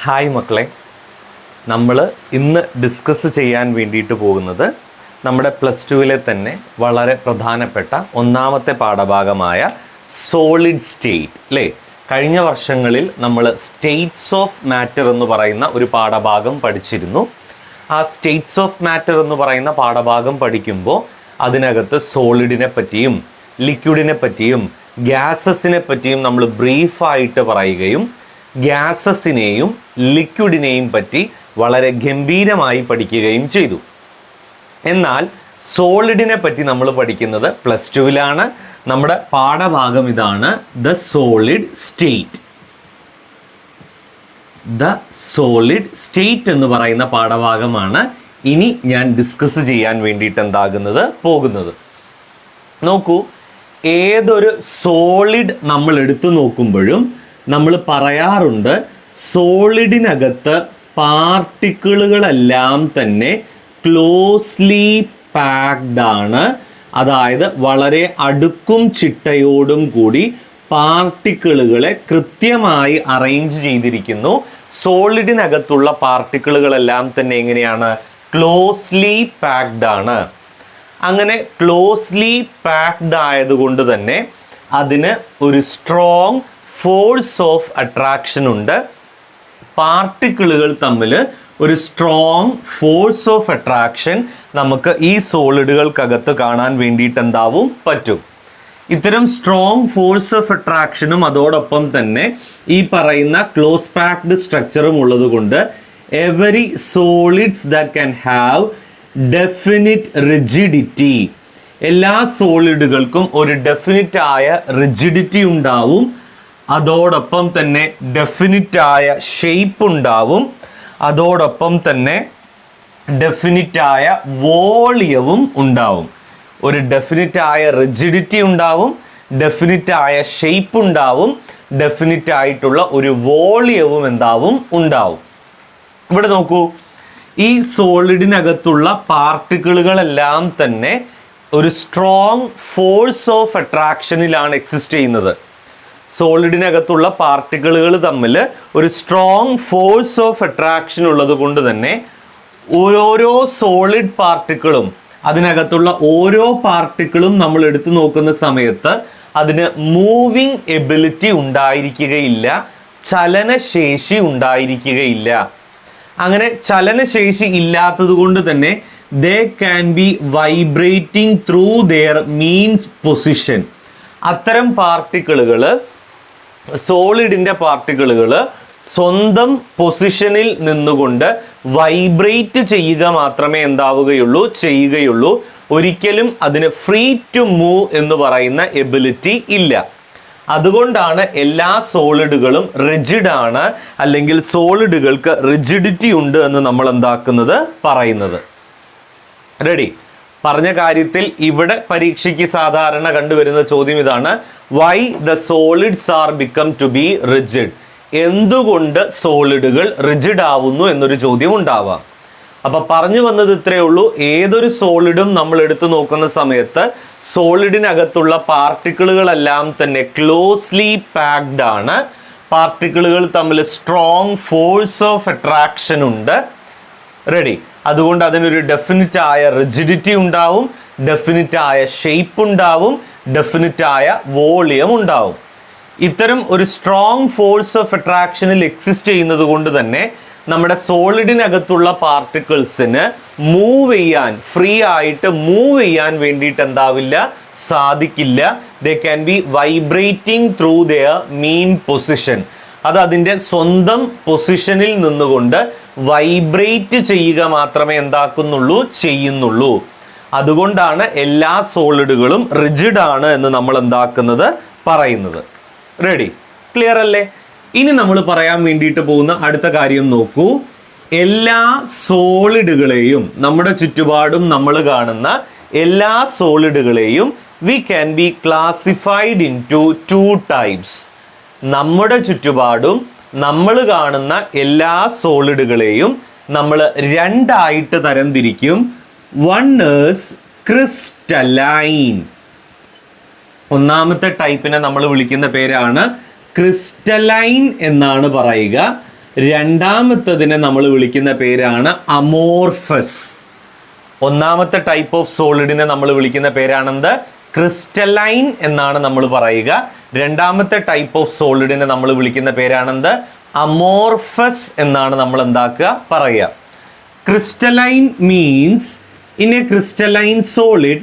Hi മക്കളെ, നമ്മൾ ഇന്ന് ഡിസ്കസ് ചെയ്യാൻ വേണ്ടിയിട്ട് പോകുന്നത് നമ്മുടെ പ്ലസ് ടുവിലെ തന്നെ വളരെ പ്രധാനപ്പെട്ട ഒന്നാമത്തെ പാഠഭാഗമായ സോളിഡ് സ്റ്റേറ്റ് അല്ലേ. കഴിഞ്ഞ വർഷങ്ങളിൽ നമ്മൾ സ്റ്റേറ്റ്സ് ഓഫ് മാറ്റർ എന്ന് പറയുന്ന ഒരു പാഠഭാഗം പഠിച്ചിരുന്നു. ആ സ്റ്റേറ്റ്സ് ഓഫ് മാറ്റർ എന്ന് പറയുന്ന പാഠഭാഗം പഠിക്കുമ്പോൾ അതിനകത്ത് സോളിഡിനെ പറ്റിയും ലിക്വിഡിനെ പറ്റിയും ഗ്യാസസിനെ പറ്റിയും നമ്മൾ ബ്രീഫായിട്ട് പറയുകയും ഗ്യാസസിനെയും ലിക്വിഡിനെയും പറ്റി വളരെ ഗംഭീരമായി പഠിക്കുകയും ചെയ്തു. എന്നാൽ സോളിഡിനെ പറ്റി നമ്മൾ പഠിക്കുന്നത് പ്ലസ് ടുവിലാണ്. നമ്മുടെ പാഠഭാഗം ഇതാണ്, the solid state. The solid state എന്ന് പറയുന്ന പാഠഭാഗമാണ് ഇനി ഞാൻ ഡിസ്കസ് ചെയ്യാൻ വേണ്ടിയിട്ട് പോകുന്നത്. നോക്കൂ, ഏതൊരു സോളിഡ് നമ്മൾ എടുത്തു നോക്കുമ്പോഴും നമ്മൾ പറയാറുണ്ട് സോളിഡിനകത്ത് പാർട്ടിക്കിളുകളെല്ലാം തന്നെ ക്ലോസ്ലി പാക്ഡ് ആണ്. അതായത് വളരെ അടുക്കും ചിട്ടയോടും കൂടി പാർട്ടിക്കിളുകളെ കൃത്യമായി അറേഞ്ച് ചെയ്തിരിക്കുന്നു. സോളിഡിനകത്തുള്ള പാർട്ടിക്കിളുകളെല്ലാം തന്നെ എങ്ങനെയാണ്? ക്ലോസ്ലി പാക്ഡ് ആണ്. അങ്ങനെ ക്ലോസ്ലി പാക്ഡ് ആയതുകൊണ്ട് തന്നെ അതിന് ഒരു സ്ട്രോങ് ഫോഴ്സ് ഓഫ് അട്രാക്ഷൻ ഉണ്ട്. പാർട്ടിക്കിളുകൾ തമ്മിൽ ഒരു സ്ട്രോങ് ഫോഴ്സ് ഓഫ് അട്രാക്ഷൻ നമുക്ക് ഈ സോളിഡുകൾക്കകത്ത് കാണാൻ വേണ്ടിയിട്ട് പറ്റും. ഇത്തരം സ്ട്രോങ് ഫോഴ്സ് ഓഫ് അട്രാക്ഷനും അതോടൊപ്പം തന്നെ ഈ പറയുന്ന ക്ലോസ് പാക്ഡ് സ്ട്രക്ചറും ഉള്ളത് കൊണ്ട് every solids that can have definite rigidity, എല്ലാ സോളിഡുകൾക്കും ഒരു ഡെഫിനിറ്റ് ആയ റിജിഡിറ്റി ഉണ്ടാവും. അതോടൊപ്പം തന്നെ ഡെഫിനിറ്റായ ഷേപ്പ് ഉണ്ടാവും. അതോടൊപ്പം തന്നെ ഡെഫിനിറ്റായ വോളിയവും ഉണ്ടാവും. ഒരു ഡെഫിനിറ്റായ റിജിഡിറ്റി ഉണ്ടാവും, ഡെഫിനിറ്റായ ഷേപ്പ് ഉണ്ടാവും, ഡെഫിനിറ്റ് ആയിട്ടുള്ള ഒരു വോളിയവും ഉണ്ടാവും. ഇവിടെ നോക്കൂ, ഈ സോളിഡിനകത്തുള്ള പാർട്ടിക്കിളുകളെല്ലാം തന്നെ ഒരു സ്ട്രോങ് ഫോഴ്സ് ഓഫ് അട്രാക്ഷനിലാണ് എക്സിസ്റ്റ് ചെയ്യുന്നത്. സോളിഡിനകത്തുള്ള പാർട്ടിക്കിളുകൾ തമ്മിൽ ഒരു സ്ട്രോങ് ഫോഴ്സ് ഓഫ് അട്രാക്ഷൻ ഉള്ളത് കൊണ്ട് തന്നെ ഓരോ സോളിഡ് പാർട്ടിക്കിളും, അതിനകത്തുള്ള ഓരോ പാർട്ടിക്കിളും നമ്മൾ എടുത്തു നോക്കുന്ന സമയത്ത് അതിന് മൂവിങ് എബിലിറ്റി ഉണ്ടായിരിക്കുകയില്ല, ചലനശേഷി ഉണ്ടായിരിക്കുകയില്ല. അങ്ങനെ ചലനശേഷി ഇല്ലാത്തത് കൊണ്ട് തന്നെ ദേ can B vibrating through there means position. അത്തരം പാർട്ടിക്കിളുകൾ, സോളിഡിൻ്റെ പാർട്ടിക്കിളുകൾ സ്വന്തം പൊസിഷനിൽ നിന്നുകൊണ്ട് വൈബ്രേറ്റ് ചെയ്യുക മാത്രമേ ചെയ്യുകയുള്ളൂ. ഒരിക്കലും അതിന് ഫ്രീ ടു മൂവ് എന്ന് പറയുന്ന എബിലിറ്റി ഇല്ല. അതുകൊണ്ടാണ് എല്ലാ സോളിഡുകളും റിജിഡ് ആണ്, അല്ലെങ്കിൽ സോളിഡുകൾക്ക് റിജിഡിറ്റി ഉണ്ട് എന്ന് നമ്മൾ പറയുന്നത്. റെഡി? പറഞ്ഞ കാര്യത്തിൽ ഇവിടെ പരീക്ഷയ്ക്ക് സാധാരണ കണ്ടുവരുന്ന ചോദ്യം ഇതാണ്, why the solids are become to be rigid? എന്തുകൊണ്ട് സോളിഡുകൾ റിജിഡ് ആവുന്നു എന്നൊരു ചോദ്യം ഉണ്ടാവാം. അപ്പൊ പറഞ്ഞു വന്നത് ഇത്രയേ ഉള്ളൂ. ഏതൊരു സോളിഡും നമ്മൾ എടുത്തു നോക്കുന്ന സമയത്ത് സോളിഡിനകത്തുള്ള പാർട്ടിക്കിളുകളെല്ലാം തന്നെ ക്ലോസ്ലി പാക്ഡ് ആണ്. പാർട്ടിക്കിളുകൾ തമ്മിൽ സ്ട്രോങ് ഫോഴ്സ് ഓഫ് അട്രാക്ഷൻ ഉണ്ട്. റെഡി? അതുകൊണ്ട് അതിനൊരു ഡെഫിനിറ്റ് ആയ റിജിഡിറ്റി ഉണ്ടാവും, ഡെഫിനിറ്റ് ആയ ഷേപ്പ് ഉണ്ടാവും, ഡെഫിനിറ്റ് ആയ വോളിയം ഉണ്ടാവും. ഇത്തരം ഒരു സ്ട്രോങ് ഫോഴ്സ് ഓഫ് അട്രാക്ഷനിൽ എക്സിസ്റ്റ് ചെയ്യുന്നത് കൊണ്ട് തന്നെ നമ്മുടെ സോളിഡിനകത്തുള്ള പാർട്ടിക്കിൾസിന് മൂവ് ചെയ്യാൻ, ഫ്രീ ആയിട്ട് മൂവ് ചെയ്യാൻ വേണ്ടിയിട്ട് സാധിക്കില്ല. ദേ can B vibrating through there mean position. അത് അതിൻ്റെ സ്വന്തം പൊസിഷനിൽ നിന്നുകൊണ്ട് വൈബ്രേറ്റ് ചെയ്യുക മാത്രമേ ചെയ്യുന്നുള്ളൂ. അതുകൊണ്ടാണ് എല്ലാ സോളിഡുകളും റിജിഡ് ആണ് എന്ന് നമ്മൾ പറയുന്നത്. റെഡി? ക്ലിയർ അല്ലേ? ഇനി നമ്മൾ പറയാൻ വേണ്ടിയിട്ട് പോകുന്ന അടുത്ത കാര്യം നോക്കൂ. എല്ലാ സോളിഡുകളെയും, നമ്മുടെ ചുറ്റുപാടും നമ്മൾ കാണുന്ന എല്ലാ സോളിഡുകളെയും we can be classified in two types. നമ്മുടെ ചുറ്റുപാടും നമ്മൾ കാണുന്ന എല്ലാ സോളിഡുകളെയും നമ്മൾ രണ്ടായിട്ട് തരംതിരിക്കും. One is crystalline. ഒന്നാമത്തെ ടൈപ്പിനെ നമ്മൾ വിളിക്കുന്ന പേരാണ് ക്രിസ്റ്റലൈൻ എന്നാണ് പറയുക. രണ്ടാമത്തതിനെ നമ്മൾ വിളിക്കുന്ന പേരാണ് അമോർഫസ്. ഒന്നാമത്തെ ടൈപ്പ് ഓഫ് സോളിഡിനെ നമ്മൾ വിളിക്കുന്ന പേരാണെന്ത്? ക്രിസ്റ്റലൈൻ എന്നാണ് നമ്മൾ പറയുക. രണ്ടാമത്തെ ടൈപ്പ് ഓഫ് സോളിഡിനെ നമ്മൾ വിളിക്കുന്ന പേരാണെന്ത്? അമോർഫസ് എന്നാണ് നമ്മൾ എന്താക്കുക പറയുക. Crystalline means in A crystalline solid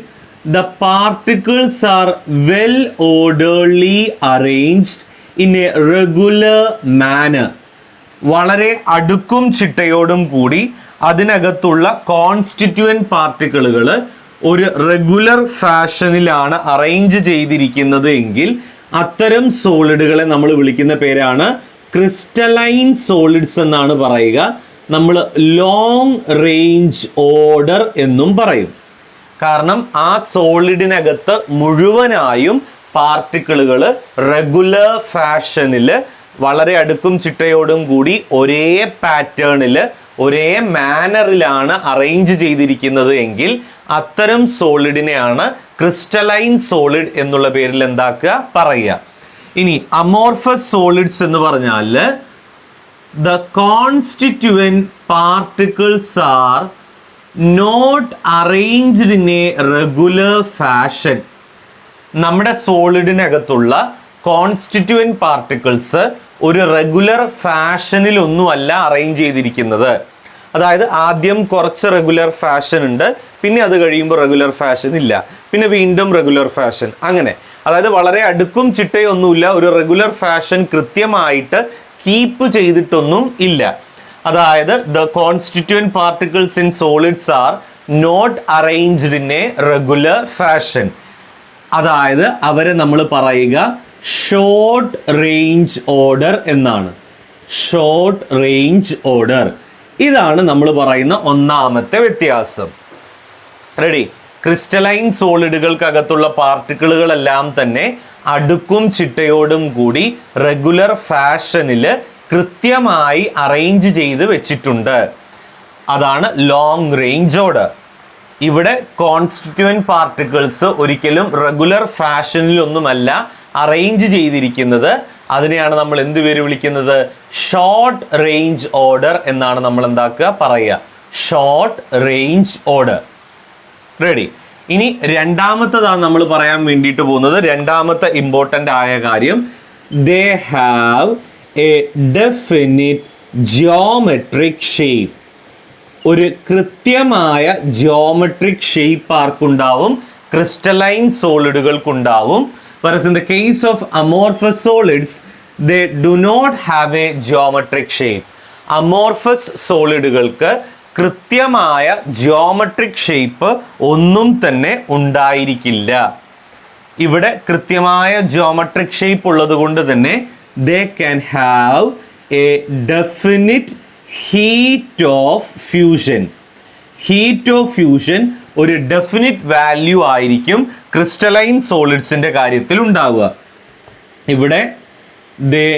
the particles are well orderly arranged in a regular manner. വളരെ അടുക്കും ചിട്ടയോടും കൂടി അതിനകത്തുള്ള കോൺസ്റ്റിറ്റ്യൂവന്റ് പാർട്ടിക്കിളുകൾ ഒരു റെഗുലർ ഫാഷനിലാണ് അറേഞ്ച് ചെയ്തിരിക്കുന്നത് എങ്കിൽ അത്തരം സോളിഡുകളെ നമ്മൾ വിളിക്കുന്ന പേരാണ് ക്രിസ്റ്റലൈൻ സോളിഡ്സ് എന്നാണ് പറയുക. നമ്മൾ ലോങ് റേഞ്ച് ഓർഡർ എന്നും പറയും. കാരണം ആ സോളിഡിനകത്ത് മുഴുവനായും പാർട്ടിക്കിളുകൾ റെഗുലർ ഫാഷനിൽ വളരെ അടുക്കും ചിട്ടയോടും കൂടി ഒരേ പാറ്റേണിൽ ഒരേ മാനറിലാണ് അറേഞ്ച് ചെയ്തിരിക്കുന്നത് എങ്കിൽ അത്തരം സോളിഡിനെയാണ് ക്രിസ്റ്റലൈൻ സോളിഡ് എന്നുള്ള പേരിൽ എന്താക്കുക പറയുക. ഇനി അമോർഫസ് സോളിഡ്സ് എന്ന് പറഞ്ഞാൽ the constituent particles are not arranged in a regular fashion. നമ്മുടെ സോളിഡിനകത്തുള്ള കോൺസ്റ്റിറ്റ്യൂവന്റ് പാർട്ടിക്കിൾസ് ഒരു റെഗുലർ ഫാഷനിലൊന്നുമല്ല അറേഞ്ച് ചെയ്തിരിക്കുന്നത്. അതായത് ആദ്യം കുറച്ച് റെഗുലർ ഫാഷൻ ഉണ്ട്, പിന്നെ അത് കഴിയുമ്പോൾ റെഗുലർ ഫാഷൻ ഇല്ല, പിന്നെ വീണ്ടും റെഗുലർ ഫാഷൻ, അങ്ങനെ. അതായത് വളരെ അടുക്കും ചിട്ടയൊന്നുമില്ല, ഒരു റെഗുലർ ഫാഷൻ കൃത്യമായിട്ട് കീപ്പ് ചെയ്തിട്ടൊന്നും ഇല്ല. അതായത് the constituent particles in solids are not arranged in a regular fashion. അതായത് അവരെ നമ്മൾ പറയുക ഷോർട്ട് റേഞ്ച് ഓർഡർ എന്നാണ്. ഷോർട്ട് റേഞ്ച് ഓർഡർ, ഇതാണ് നമ്മൾ പറയുന്ന ഒന്നാമത്തെ വ്യത്യാസം. റെഡി? ക്രിസ്റ്റലൈൻ സോളിഡുകൾക്കകത്തുള്ള പാർട്ടിക്കിളുകളെല്ലാം തന്നെ അടുക്കും ചിട്ടയോടും കൂടി റെഗുലർ ഫാഷനിൽ കൃത്യമായി അറേഞ്ച് ചെയ്ത് വെച്ചിട്ടുണ്ട്. അതാണ് ലോങ് റേഞ്ച് ഓർഡർ. ഇവിടെ കോൺസ്റ്റിറ്റ്യൂവന്റ് പാർട്ടിക്കിൾസ് ഒരിക്കലും റെഗുലർ ഫാഷനിലൊന്നുമല്ല അറേഞ്ച് ചെയ്തിരിക്കുന്നത്. അതിനെയാണ് നമ്മൾ എന്ത് പേര് വിളിക്കുന്നത്? ഷോർട്ട് റേഞ്ച് ഓർഡർ എന്നാണ് നമ്മൾ എന്താക്കുക പറയുക. Short range order. റെഡി? ഇനി രണ്ടാമത്തതാണ് നമ്മൾ പറയാൻ വേണ്ടിയിട്ട് പോകുന്നത്. രണ്ടാമത്തെ ഇമ്പോർട്ടൻ്റ് ആയ കാര്യം, they have a definite geometric shape. ഒരു കൃത്യമായ ജിയോമെട്രിക് ഷേപ്പ് ആർക്കുണ്ടാവും? ക്രിസ്റ്റലൈൻ സോളിഡുകൾക്കുണ്ടാവും. Whereas in the case of amorphous solids, they do not have a geometric shape. Amorphous സോളിഡുകൾക്ക് കൃത്യമായ ജിയോമെട്രിക് ഷേപ്പ് ഒന്നും തന്നെ ഉണ്ടായിരിക്കില്ല. ഇവിടെ കൃത്യമായ ജിയോമെട്രിക് ഷേപ്പ് ഉള്ളത് കൊണ്ട് തന്നെ they can have a definite heat of fusion. Heat of fusion ഒരു ഡെഫിനിറ്റ് വാല്യൂ ആയിരിക്കും ക്രിസ്റ്റലൈൻ സോളിഡ്സിന്റെ കാര്യത്തിൽ ഉണ്ടാവുക. ഇവിടെ they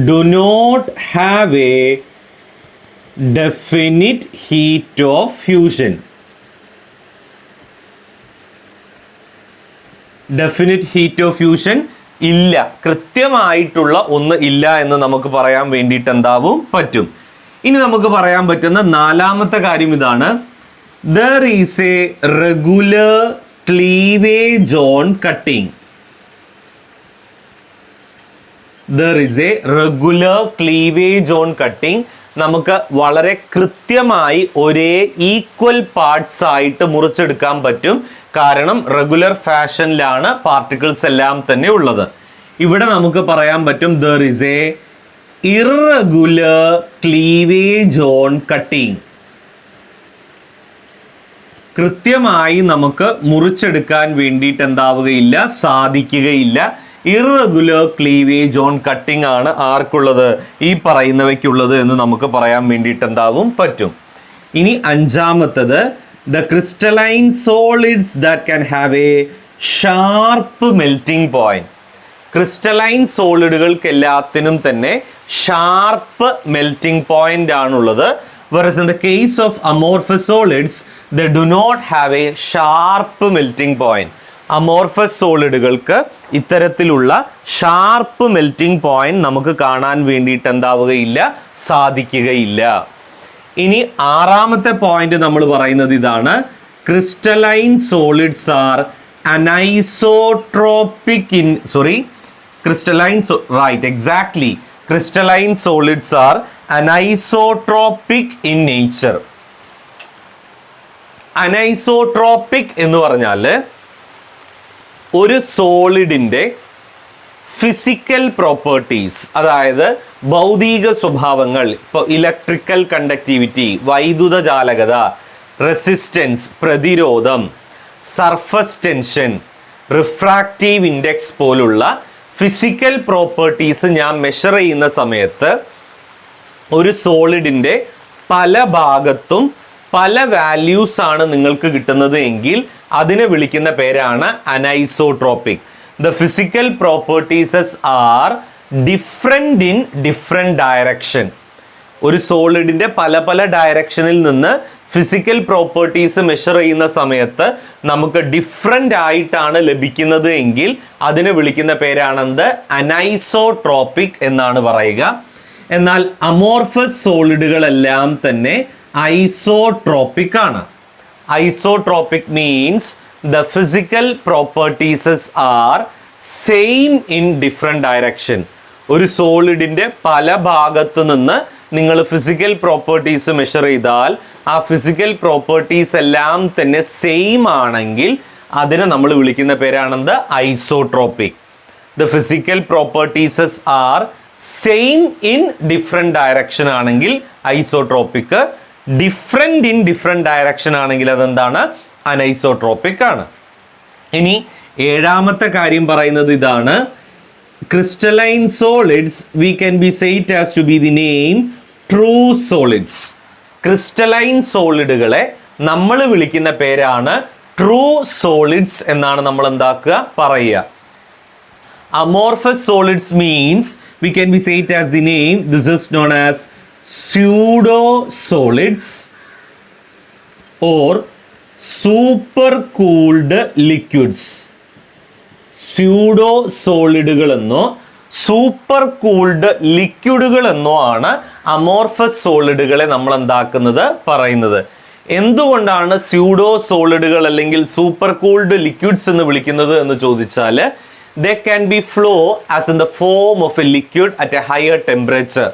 do not have a definite heat of fusion. Definite heat of fusion ഇല്ല, കൃത്യമായിട്ടുള്ള ഒന്ന് ഇല്ല എന്ന് നമുക്ക് പറയാൻ വേണ്ടിയിട്ട് എന്താവും പറ്റും. ഇനി നമുക്ക് പറയാൻ പറ്റുന്ന നാലാമത്തെ കാര്യം ഇതാണ്. There is a regular cleavage on cutting. There is a regular cleavage on cutting. നമുക്ക് വളരെ കൃത്യമായി ഒരേ ഈക്വൽ പാർട്സ് ആയിട്ട് മുറിച്ചെടുക്കാൻ പറ്റും. കാരണം റെഗുലർ ഫാഷനിലാണ് പാർട്ടിക്കിൾസ് എല്ലാം തന്നെ ഉള്ളത്. ഇവിടെ നമുക്ക് പറയാൻ പറ്റും there is a irregular cleavage on cutting. കൃത്യമായി നമുക്ക് മുറിച്ചെടുക്കാൻ വേണ്ടിയിട്ട് എന്താവുകയില്ല, സാധിക്കുകയില്ല. ഇറഗുലർ ക്ലീവേജ് ഓൺ കട്ടിംഗ് ആണ് ആർക്കുള്ളത്? ഈ പറയുന്നവയ്ക്കുള്ളത് എന്ന് നമുക്ക് പറയാൻ വേണ്ടിയിട്ട് എന്താവും പറ്റും. ഇനി അഞ്ചാമത്തത്, the crystalline solids that can have a sharp melting point. Crystalline സോളിഡുകൾക്ക് എല്ലാത്തിനും തന്നെ ഷാർപ്പ് മെൽറ്റിംഗ് പോയിന്റ് ആണുള്ളത്. Whereas in the case of amorphous solids, they do not have a sharp melting point. Amorphous സോളിഡുകൾക്ക് ഇത്തരത്തിലുള്ള ഷാർപ്പ് മെൽറ്റിംഗ് പോയിന്റ് നമുക്ക് കാണാൻ വേണ്ടിയിട്ട് എന്താവുകയില്ല, സാധിക്കുകയില്ല. ഇനി ആറാമത്തെ പോയിന്റ് നമ്മൾ പറയുന്നത് ഇതാണ്, crystalline solids R anisotropic in crystalline solids are anisotropic in nature. Anisotropic എന്ന് പറഞ്ഞാൽ ഒരു സോളിഡിൻ്റെ ഫിസിക്കൽ പ്രോപ്പർട്ടീസ്, അതായത് ഭൗതിക സ്വഭാവങ്ങൾ, ഇപ്പോൾ ഇലക്ട്രിക്കൽ കണ്ടക്ടിവിറ്റി, വൈദ്യുത ചാലകത, റെസിസ്റ്റൻസ് പ്രതിരോധം, സർഫസ് ടെൻഷൻ, റിഫ്രാക്റ്റീവ് ഇൻഡെക്സ് പോലുള്ള ഫിസിക്കൽ പ്രോപ്പർട്ടീസ് ഞാൻ മെഷർ ചെയ്യുന്ന സമയത്ത് ഒരു സോളിഡിൻ്റെ പല ഭാഗത്തും പല വാല്യൂസ് ആണ് നിങ്ങൾക്ക് കിട്ടുന്നത് എങ്കിൽ അതിനെ വിളിക്കുന്ന പേരാണ് anisotropic. The physical properties are different in different direction. ഒരു സോളിഡിൻ്റെ പല പല ഡയറക്ഷനിൽ നിന്ന് ഫിസിക്കൽ പ്രോപ്പർട്ടീസ് മെഷർ ചെയ്യുന്ന സമയത്ത് നമുക്ക് ഡിഫറെൻ്റ് ആയിട്ടാണ് ലഭിക്കുന്നത് എങ്കിൽ അതിനെ വിളിക്കുന്ന പേരാണെന്ത്, അനൈസോട്രോപിക് എന്നാണ് പറയുക. എന്നാൽ അമോർഫസ് സോളിഡുകളെല്ലാം തന്നെ ഐസോട്രോപിക് ആണ്. Isotropic means the physical properties are same in different direction. ഒരു സോളിഡിൻ്റെ പല ഭാഗത്തു നിന്ന് നിങ്ങൾ ഫിസിക്കൽ പ്രോപ്പർട്ടീസ് മെഷർ ചെയ്താൽ ആ ഫിസിക്കൽ പ്രോപ്പർട്ടീസ് എല്ലാം തന്നെ സെയിം ആണെങ്കിൽ അതിനെ നമ്മൾ വിളിക്കുന്ന പേരാണെന്ത്, isotropic. The physical properties are same in different direction ആണെങ്കിൽ isotropic, different in different direction ആണെങ്കിൽ അതെന്താണ്, അനൈസോട്രോപിക് ആണ്. ഇനി ഏഴാമത്തെ കാര്യം പറയുന്നത് ഇതാണ്, crystalline solids we can be said as to be the name true solids. Crystalline സോളിഡുകളെ നമ്മൾ വിളിക്കുന്ന പേരാണ് ട്രൂ സോളിഡ്സ് എന്നാണ് നമ്മൾ എന്താക്കുക, പറയുക. Amorphous solids means we can be said as the name, this is known as pseudo solids or super cooled liquids. Pseudo സോളിഡുകൾ എന്നോ super cooled ലിക്വിഡുകൾ എന്നോ ആണ് അമോർഫസ് സോളിഡുകളെ നമ്മൾ എന്താക്കുന്നത്, പറയുന്നത്. എന്തുകൊണ്ടാണ് സ്യൂഡോ സോളിഡുകൾ അല്ലെങ്കിൽ സൂപ്പർ കൂൾഡ് ലിക്വിഡ്സ് എന്ന് വിളിക്കുന്നത് എന്ന് ചോദിച്ചാൽ, they can be flow as in the form of a liquid at a higher temperature.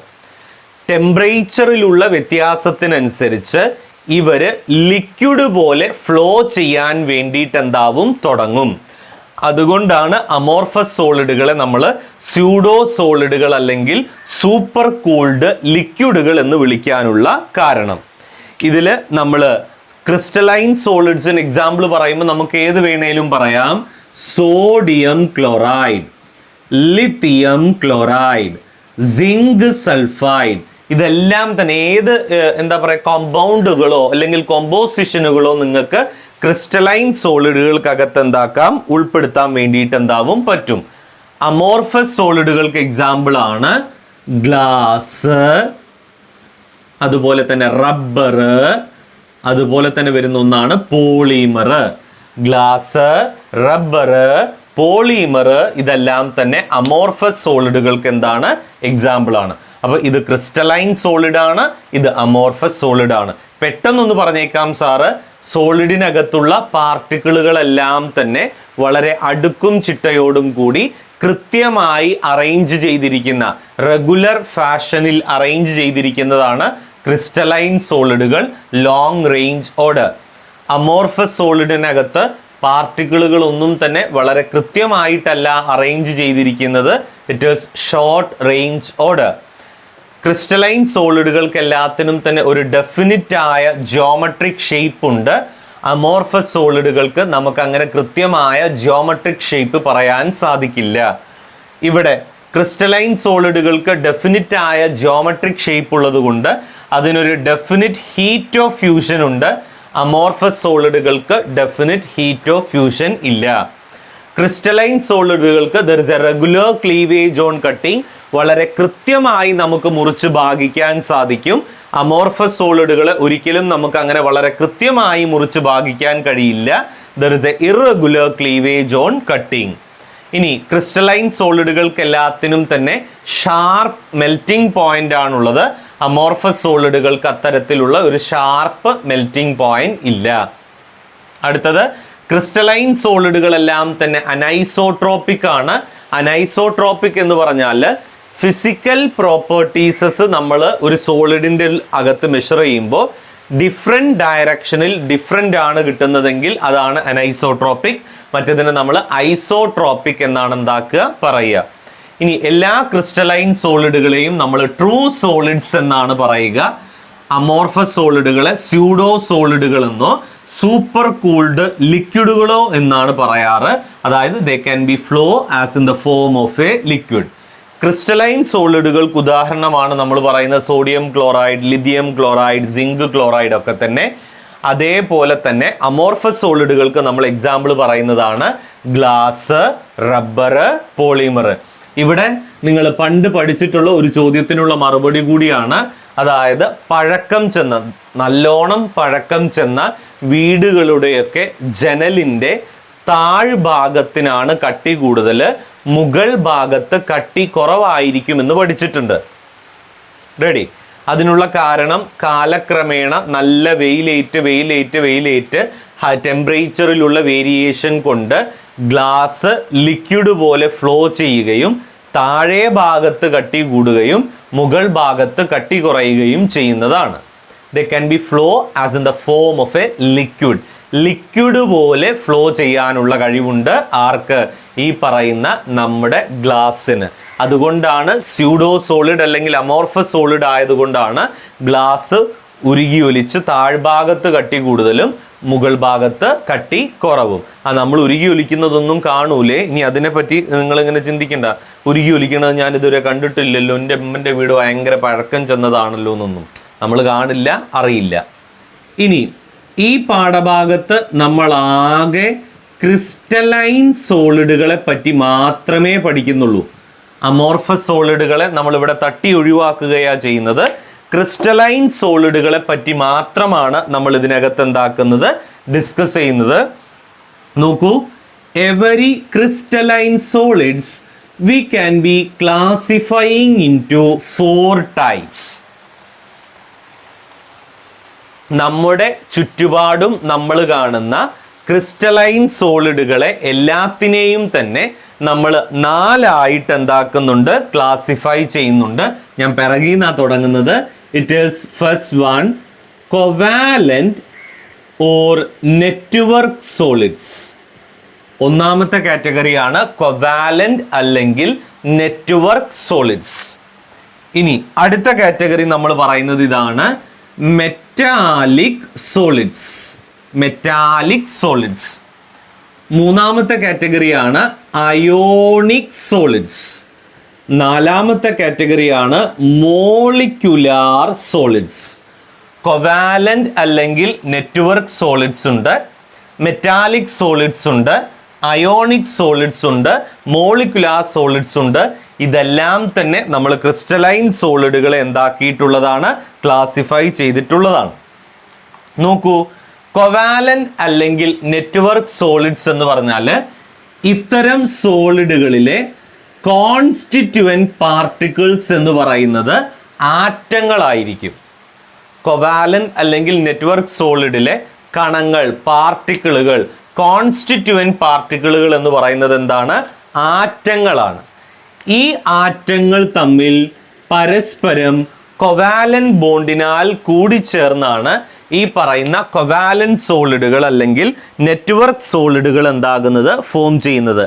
ടെമ്പറേച്ചറിലുള്ള വ്യത്യാസത്തിനനുസരിച്ച് ഇവർ ലിക്വിഡ് പോലെ ഫ്ലോ ചെയ്യാൻ വേണ്ടിയിട്ട് എന്താവും, തുടങ്ങും. അതുകൊണ്ടാണ് അമോർഫസ് സോളിഡുകളെ നമ്മൾ സ്യൂഡോ സോളിഡുകൾ അല്ലെങ്കിൽ സൂപ്പർ കൂൾഡ് ലിക്വിഡുകൾ എന്ന് വിളിക്കാനുള്ള കാരണം. ഇതിൽ നമ്മൾ ക്രിസ്റ്റലൈൻ സോളിഡ്സിന് എക്സാമ്പിൾ പറയുമ്പോൾ നമുക്ക് ഏത് വേണേലും പറയാം. Sodium chloride, lithium chloride, zinc sulphide, ഇതെല്ലാം തന്നെ ഏത് എന്താ പറയുക കോമ്പൗണ്ടുകളോ അല്ലെങ്കിൽ കോമ്പോസിഷനുകളോ നിങ്ങൾക്ക് ക്രിസ്റ്റലൈൻ സോളിഡുകൾക്കകത്ത് എന്താക്കാം, ഉൾപ്പെടുത്താൻ വേണ്ടിയിട്ട് എന്താവും പറ്റും. അമോർഫസ് സോളിഡുകൾക്ക് എക്സാമ്പിൾ ആണ് ഗ്ലാസ്, അതുപോലെ തന്നെ റബ്ബർ, അതുപോലെ തന്നെ വരുന്ന ഒന്നാണ് പോളിമർ. ഗ്ലാസ്, റബ്ബർ, പോളിമർ ഇതെല്ലാം തന്നെ അമോർഫസ് സോളിഡുകൾക്ക് എന്താണ്, എക്സാമ്പിൾ ആണ്. അപ്പോൾ ഇത് ക്രിസ്റ്റലൈൻ സോളിഡ് ആണ്, ഇത് അമോർഫസ് സോളിഡ് ആണ്. പെട്ടെന്നൊന്ന് പറഞ്ഞേക്കാം സാറ്, സോളിഡിനകത്തുള്ള പാർട്ടിക്കിളുകളെല്ലാം തന്നെ വളരെ അടുക്കും ചിട്ടയോടും കൂടി കൃത്യമായി അറേഞ്ച് ചെയ്തിരിക്കുന്ന, റെഗുലർ ഫാഷനിൽ അറേഞ്ച് ചെയ്തിരിക്കുന്നതാണ് ക്രിസ്റ്റലൈൻ സോളിഡുകൾ, ലോങ് റേഞ്ച് ഓർഡർ. അമോർഫസ് സോളിഡിനകത്ത് പാർട്ടിക്കിളുകളൊന്നും തന്നെ വളരെ കൃത്യമായിട്ടല്ല അറേഞ്ച് ചെയ്തിരിക്കുന്നത്, it is short range order. Crystalline സോളിഡുകൾക്ക് എല്ലാത്തിനും തന്നെ ഒരു ഡെഫിനിറ്റ് ആയ ജിയോമെട്രിക് ഷേപ്പ് ഉണ്ട്. അമോർഫസ് സോളിഡുകൾക്ക് നമുക്ക് അങ്ങനെ കൃത്യമായ ജിയോമെട്രിക് ഷേപ്പ് പറയാൻ സാധിക്കില്ല. ഇവിടെ ക്രിസ്റ്റലൈൻ സോളിഡുകൾക്ക് ഡെഫിനിറ്റ് ആയ ജിയോമെട്രിക് ഷേപ്പ് ഉള്ളത് കൊണ്ട് അതിനൊരു ഡെഫിനിറ്റ് ഹീറ്റ് ഓഫ് ഫ്യൂഷൻ ഉണ്ട്. അമോർഫസ് സോളിഡുകൾക്ക് ഡെഫിനിറ്റ് ഹീറ്റ് ഓഫ് ഫ്യൂഷൻ ഇല്ല. ക്രിസ്റ്റലൈൻ സോളിഡുകൾക്ക് there is A regular cleavage on cutting, വളരെ കൃത്യമായി നമുക്ക് മുറിച്ച് ഭാഗിക്കാൻ സാധിക്കും. അമോർഫസ് സോളിഡുകൾ ഒരിക്കലും നമുക്ക് അങ്ങനെ വളരെ കൃത്യമായി മുറിച്ച് ഭാഗിക്കാൻ കഴിയില്ല. there is a irregular cleavage on cutting. ഇനി ക്രിസ്റ്റലൈൻ സോളിഡുകൾക്ക് എല്ലാത്തിനും തന്നെ ഷാർപ്പ് മെൽറ്റിംഗ് പോയിന്റ് ആണുള്ളത്. അമോർഫസ് സോളിഡുകൾക്ക് അത്തരത്തിലുള്ള ഒരു ഷാർപ്പ് മെൽറ്റിംഗ് പോയിന്റ് ഇല്ല. അടുത്തത് ക്രിസ്റ്റലൈൻ സോളിഡുകളെല്ലാം തന്നെ അനൈസോട്രോപ്പിക് ആണ്. അനൈസോട്രോപ്പിക് എന്ന് പറഞ്ഞാൽ ഫിസിക്കൽ പ്രോപ്പർട്ടീസസ് നമ്മൾ ഒരു സോളിഡിൻ്റെ അകത്ത് മെഷർ ചെയ്യുമ്പോൾ ഡിഫറെൻറ്റ് ഡയറക്ഷനിൽ ഡിഫറെൻ്റ് ആണ് കിട്ടുന്നതെങ്കിൽ അതാണ് അനൈസോട്രോപ്പിക്. മറ്റേതിനെ നമ്മൾ ഐസോട്രോപ്പിക് എന്നാണ് പറയുക. ഇനി എല്ലാ ക്രിസ്റ്റലൈൻ സോളിഡുകളെയും നമ്മൾ ട്രൂ സോളിഡ്സ് എന്നാണ് പറയുക. അമോർഫസ് സോളിഡുകളെ സ്യൂഡോ സോളിഡുകൾ എന്നോ സൂപ്പർ കൂൾഡ് ലിക്വിഡുകളോ എന്നാണ് പറയാറ്. അതായത് they can be flow as in the form of a liquid. Crystalline സോളിഡുകൾക്ക് ഉദാഹരണമാണ് നമ്മൾ പറയുന്ന sodium chloride, lithium chloride, zinc chloride ഒക്കെ തന്നെ. അതേപോലെ തന്നെ അമോർഫസ് സോളിഡുകൾക്ക് നമ്മൾ എക്സാമ്പിൾ പറയുന്നതാണ് ഗ്ലാസ്, റബ്ബർ, പോളിമർ. ഇവിടെ നിങ്ങൾ പണ്ട് പഠിച്ചിട്ടുള്ള ഒരു ചോദ്യത്തിനുള്ള മറുപടി കൂടിയാണ്. അതായത് പഴക്കം ചെന്ന, നല്ലോണം പഴക്കം ചെന്ന വീടുകളുടെയൊക്കെ ജനലിൻ്റെ താഴ്ഭാഗത്തിനാണ് കട്ടി കൂടുതൽ, മുകൾ ഭാഗത്ത് കട്ടി കുറവായിരിക്കുമെന്ന് പഠിച്ചിട്ടുണ്ട്. റെഡി? അതിനുള്ള കാരണം കാലക്രമേണ നല്ല വെയിലേറ്റ് ടെമ്പറേച്ചറിലുള്ള വേരിയേഷൻ കൊണ്ട് ഗ്ലാസ് ലിക്വിഡ് പോലെ ഫ്ലോ ചെയ്യുകയും താഴെ ഭാഗത്ത് കട്ടി കൂടുകയും മുകൾ ഭാഗത്ത് കട്ടി കുറയുകയും ചെയ്യുന്നതാണ്. ദേ can be flow as in the form of a liquid. Liquid പോലെ ഫ്ലോ ചെയ്യാനുള്ള കഴിവുണ്ട് ആർക്ക്? ഈ പറയുന്ന നമ്മുടെ ഗ്ലാസ്സിന്. അതുകൊണ്ടാണ് സ്യൂഡോ സോളിഡ് അല്ലെങ്കിൽ അമോർഫസ് സോളിഡ് ആയതുകൊണ്ടാണ് ഗ്ലാസ് ഉരുകി ഒലിച്ച് താഴ്ഭാഗത്ത് കട്ടി കൂടുതലും മുകൾ ഭാഗത്ത് കട്ടി കുറവും. നമ്മൾ ഉരുകി ഒലിക്കുന്നതൊന്നും കാണൂലേ. ഇനി അതിനെപ്പറ്റി നിങ്ങളിങ്ങനെ ചിന്തിക്കണ്ട, ഉരുകി ഒലിക്കണത് ഞാനിതുവരെ കണ്ടിട്ടില്ലല്ലോ, എൻ്റെ അമ്മൻ്റെ വീട് ഭയങ്കര പഴക്കം ചെന്നതാണല്ലോ എന്നൊന്നും നമ്മൾ കാണില്ല, അറിയില്ല. ഇനി ഈ പാഠഭാഗത്ത് നമ്മൾ ആകെ ക്രിസ്റ്റലൈൻ സോളിഡുകളെ പറ്റി മാത്രമേ പഠിക്കുന്നുള്ളൂ. അമോർഫസ് സോളിഡുകളെ നമ്മളിവിടെ തട്ടി ഒഴിവാക്കുകയാണ് ചെയ്യുന്നത്. ക്രിസ്റ്റലൈൻ സോളിഡുകളെ പറ്റി മാത്രമാണ് നമ്മൾ ഇതിനകത്ത് എന്താക്കുന്നത്, ഡിസ്കസ് ചെയ്യുന്നത്. നോക്കൂ, every crystalline solids we can B classifying into 4 types. നമ്മുടെ ചുറ്റുപാടും നമ്മൾ കാണുന്ന ക്രിസ്റ്റലൈൻ സോളിഡുകളെ എല്ലാത്തിനെയും തന്നെ നമ്മൾ 4 ആയിട്ട് എന്താക്കുന്നുണ്ട്, ക്ലാസിഫൈ ചെയ്യുന്നുണ്ട്. ഞാൻ പിറകിൽ നിന്നാണ് തുടങ്ങുന്നത്. It is first one covalent or network solids. ഒന്നാമത്തെ കാറ്റഗറിയാണ് കോവാലന്റ് അല്ലെങ്കിൽ നെറ്റ്വർക്ക് സോളിഡ്സ്. ഇനി അടുത്ത കാറ്റഗറി നമ്മൾ പറയുന്നത് ഇതാണ്, മെറ്റാലിക് സോളിഡ്സ്. Metallic solids. മൂന്നാമത്തെ കാറ്റഗറിയാണ് അയോണിക് സോളിഡ്സ്. നാലാമത്തെ കാറ്റഗറിയാണ് മോളിക്യുലാർ സോളിഡ്സ്. കോവാലന്റ് അല്ലെങ്കിൽ നെറ്റ്വർക്ക് സോളിഡ്സ് ഉണ്ട്, മെറ്റാലിക് സോളിഡ്സ് ഉണ്ട്, അയോണിക് സോളിഡ്സ് ഉണ്ട്, മോളിക്യുലാർ സോളിഡ്സ് ഉണ്ട്. ഇതെല്ലാം തന്നെ നമ്മൾ ക്രിസ്റ്റലൈൻ സോളിഡുകളെ എന്താക്കിയിട്ടുള്ളതാണ്, ക്ലാസിഫൈ ചെയ്തിട്ടുള്ളതാണ്. നോക്കൂ, കോവാലന്റ് അല്ലെങ്കിൽ നെറ്റ്വർക്ക് സോളിഡ്സ് എന്ന് പറഞ്ഞാൽ ഇത്തരം സോളിഡുകളിലെ കോൺസ്റ്റിറ്റ്യുവന്റ് പാർട്ടിക്കിൾസ് എന്ന് പറയുന്നത് ആറ്റങ്ങളായിരിക്കും. കോവാലന്റ് അല്ലെങ്കിൽ നെറ്റ്വർക്ക് സോളിഡിലെ കണങ്ങൾ, പാർട്ടിക്കിളുകൾ, കോൺസ്റ്റിറ്റ്യുവന്റ് പാർട്ടിക്കിളുകൾ എന്ന് പറയുന്നത് എന്താണ്, ആറ്റങ്ങളാണ്. ഈ ആറ്റങ്ങൾ തമ്മിൽ പരസ്പരം കോവാലന്റ് ബോണ്ടിനാൽ കൂടിച്ചേർന്നാണ് ഈ പറയുന്ന കോവാലന്റ് സോളിഡുകൾ അല്ലെങ്കിൽ നെറ്റ്വർക്ക് സോളിഡുകൾ എന്താകുന്നത്, ഫോം ചെയ്യുന്നത്.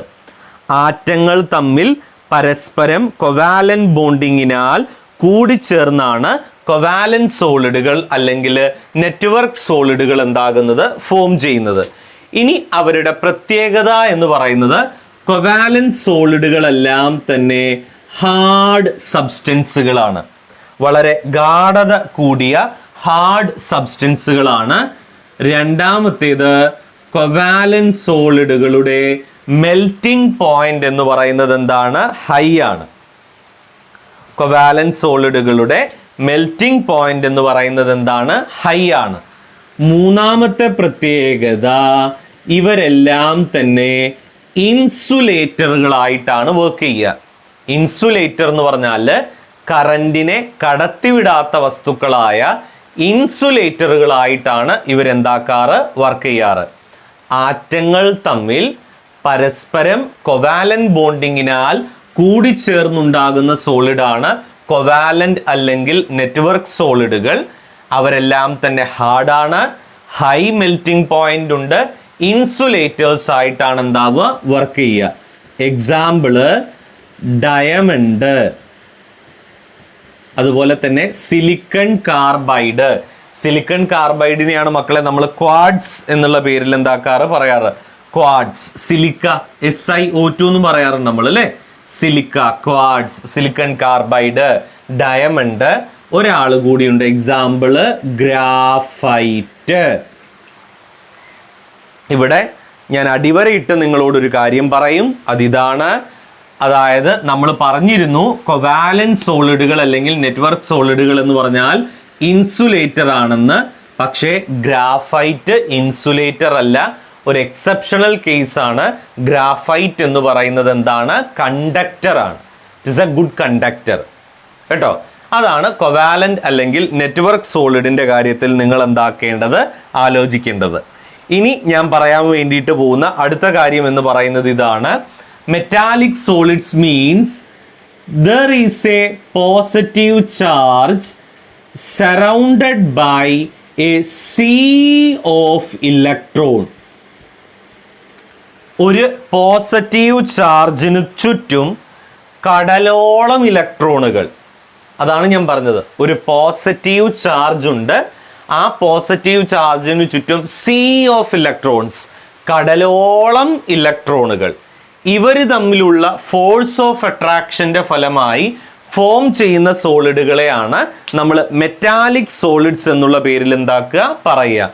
ആറ്റങ്ങൾ തമ്മിൽ പരസ്പരം കോവാലന്റ് ബോണ്ടിങ്ങിനാൽ കൂടിച്ചേർന്നാണ് കോവാലന്റ് സോളിഡുകൾ അല്ലെങ്കിൽ നെറ്റ്വർക്ക് സോളിഡുകൾ എന്താകുന്നത്, ഫോം ചെയ്യുന്നത്. ഇനി അവരുടെ പ്രത്യേകത എന്ന് പറയുന്നത്, കോവാലന്റ് സോളിഡുകളെല്ലാം തന്നെ ഹാർഡ് സബ്സ്റ്റൻസുകളാണ്. വളരെ ഗാഢത കൂടിയ ഹാർഡ് സബ്സ്റ്റൻസുകളാണ്. രണ്ടാമത്തേത്, കോവാലന്റ് സോളിഡുകളുടെ മെൽറ്റിംഗ് പോയിന്റ് എന്ന് പറയുന്നത് എന്താണ്, ഹൈ ആണ്. കോവാലന്റ് സോളിഡുകളുടെ മെൽറ്റിംഗ് പോയിന്റ് എന്ന് പറയുന്നത് എന്താണ്, ഹൈ ആണ്. മൂന്നാമത്തെ പ്രത്യേകത, ഇവരെല്ലാം തന്നെ ഇൻസുലേറ്ററുകളായിട്ടാണ് വർക്ക് ചെയ്യുക. ഇൻസുലേറ്റർ എന്ന് പറഞ്ഞാൽ കറന്റിനെ കടത്തിവിടാത്ത വസ്തുക്കളായ ഇൻസുലേറ്ററുകളായിട്ടാണ് ഇവരെന്താക്കാറ്, വർക്ക് ചെയ്യാറ്. ആറ്റങ്ങൾ തമ്മിൽ പരസ്പരം കൊവാലന്റ് ബോണ്ടിങ്ങിനാൽ കൂടിച്ചേർന്നുണ്ടാകുന്ന സോളിഡാണ് കൊവാലന്റ് അല്ലെങ്കിൽ നെറ്റ്വർക്ക് സോളിഡുകൾ. അവരെല്ലാം തന്നെ ഹാർഡാണ്, ഹൈ മെൽറ്റിംഗ് പോയിന്റ് ഉണ്ട്, ഇൻസുലേറ്റേഴ്സ് ആയിട്ടാണ് എന്താവുക, വർക്ക് ചെയ്യുക. എക്സാമ്പിള് ഡയമണ്ട്, അതുപോലെ തന്നെ സിലിക്കൺ കാർബൈഡ്. സിലിക്കൺ കാർബൈഡിനെയാണ് മക്കളെ നമ്മൾ ക്വാഡ്സ് എന്നുള്ള പേരിൽ എന്താക്കാറ്, പറയാറ്. ക്വാഡ്സ്, സിലിക്ക, SiO2 എന്ന് പറയാറുണ്ട് നമ്മൾ അല്ലേ. Silica, quartz, silicon carbide, diamond. ഒരാൾ കൂടിയുണ്ട്, എക്സാമ്പിള് ഗ്രാഫൈറ്റ്. ഇവിടെ ഞാൻ അടിവരയിട്ട് നിങ്ങളോടൊരു കാര്യം പറയും, അതിതാണ്. അതായത് നമ്മൾ പറഞ്ഞിരുന്നു കൊവാലന്റ് സോളിഡുകൾ അല്ലെങ്കിൽ നെറ്റ്വർക്ക് സോളിഡുകൾ എന്ന് പറഞ്ഞാൽ ഇൻസുലേറ്റർ ആണെന്ന്. പക്ഷേ ഗ്രാഫൈറ്റ് ഇൻസുലേറ്റർ അല്ല, ഒരു എക്സെപ്ഷണൽ കേസാണ്. ഗ്രാഫൈറ്റ് എന്ന് പറയുന്നത് എന്താണ്, കണ്ടക്ടർ ആണ്. It is A good conductor കേട്ടോ. അതാണ് കൊവാലന്റ് അല്ലെങ്കിൽ നെറ്റ്വർക്ക് സോളിഡിന്റെ കാര്യത്തിൽ നിങ്ങൾ എന്താക്കേണ്ടത്, ആലോചിക്കേണ്ടത്. ഇനി ഞാൻ പറയാൻ വേണ്ടിയിട്ട് പോകുന്ന അടുത്ത കാര്യം എന്ന് പറയുന്നത് ഇതാണ്. Metallic solids means there is a positive charge surrounded by a sea of electron. ഒരു പോസിറ്റീവ് ചാർജിന് ചുറ്റും കടലോളം ഇലക്ട്രോണുകൾ. അതാണ് ഞാൻ പറഞ്ഞത്, ഒരു പോസിറ്റീവ് ചാർജ് ഉണ്ട്, ആ പോസിറ്റീവ് ചാർജിന് ചുറ്റും സീ ഓഫ് ഇലക്ട്രോൺസ്, കടലോളം ഇലക്ട്രോണുകൾ. ഇവർ തമ്മിലുള്ള ഫോഴ്സ് ഓഫ് അട്രാക്ഷന്റെ ഫലമായി ഫോം ചെയ്യുന്ന സോളിഡുകളെയാണ് നമ്മൾ മെറ്റാലിക് സോളിഡ്സ് എന്നുള്ള പേരിൽ എന്താക്കുക, പറയുക.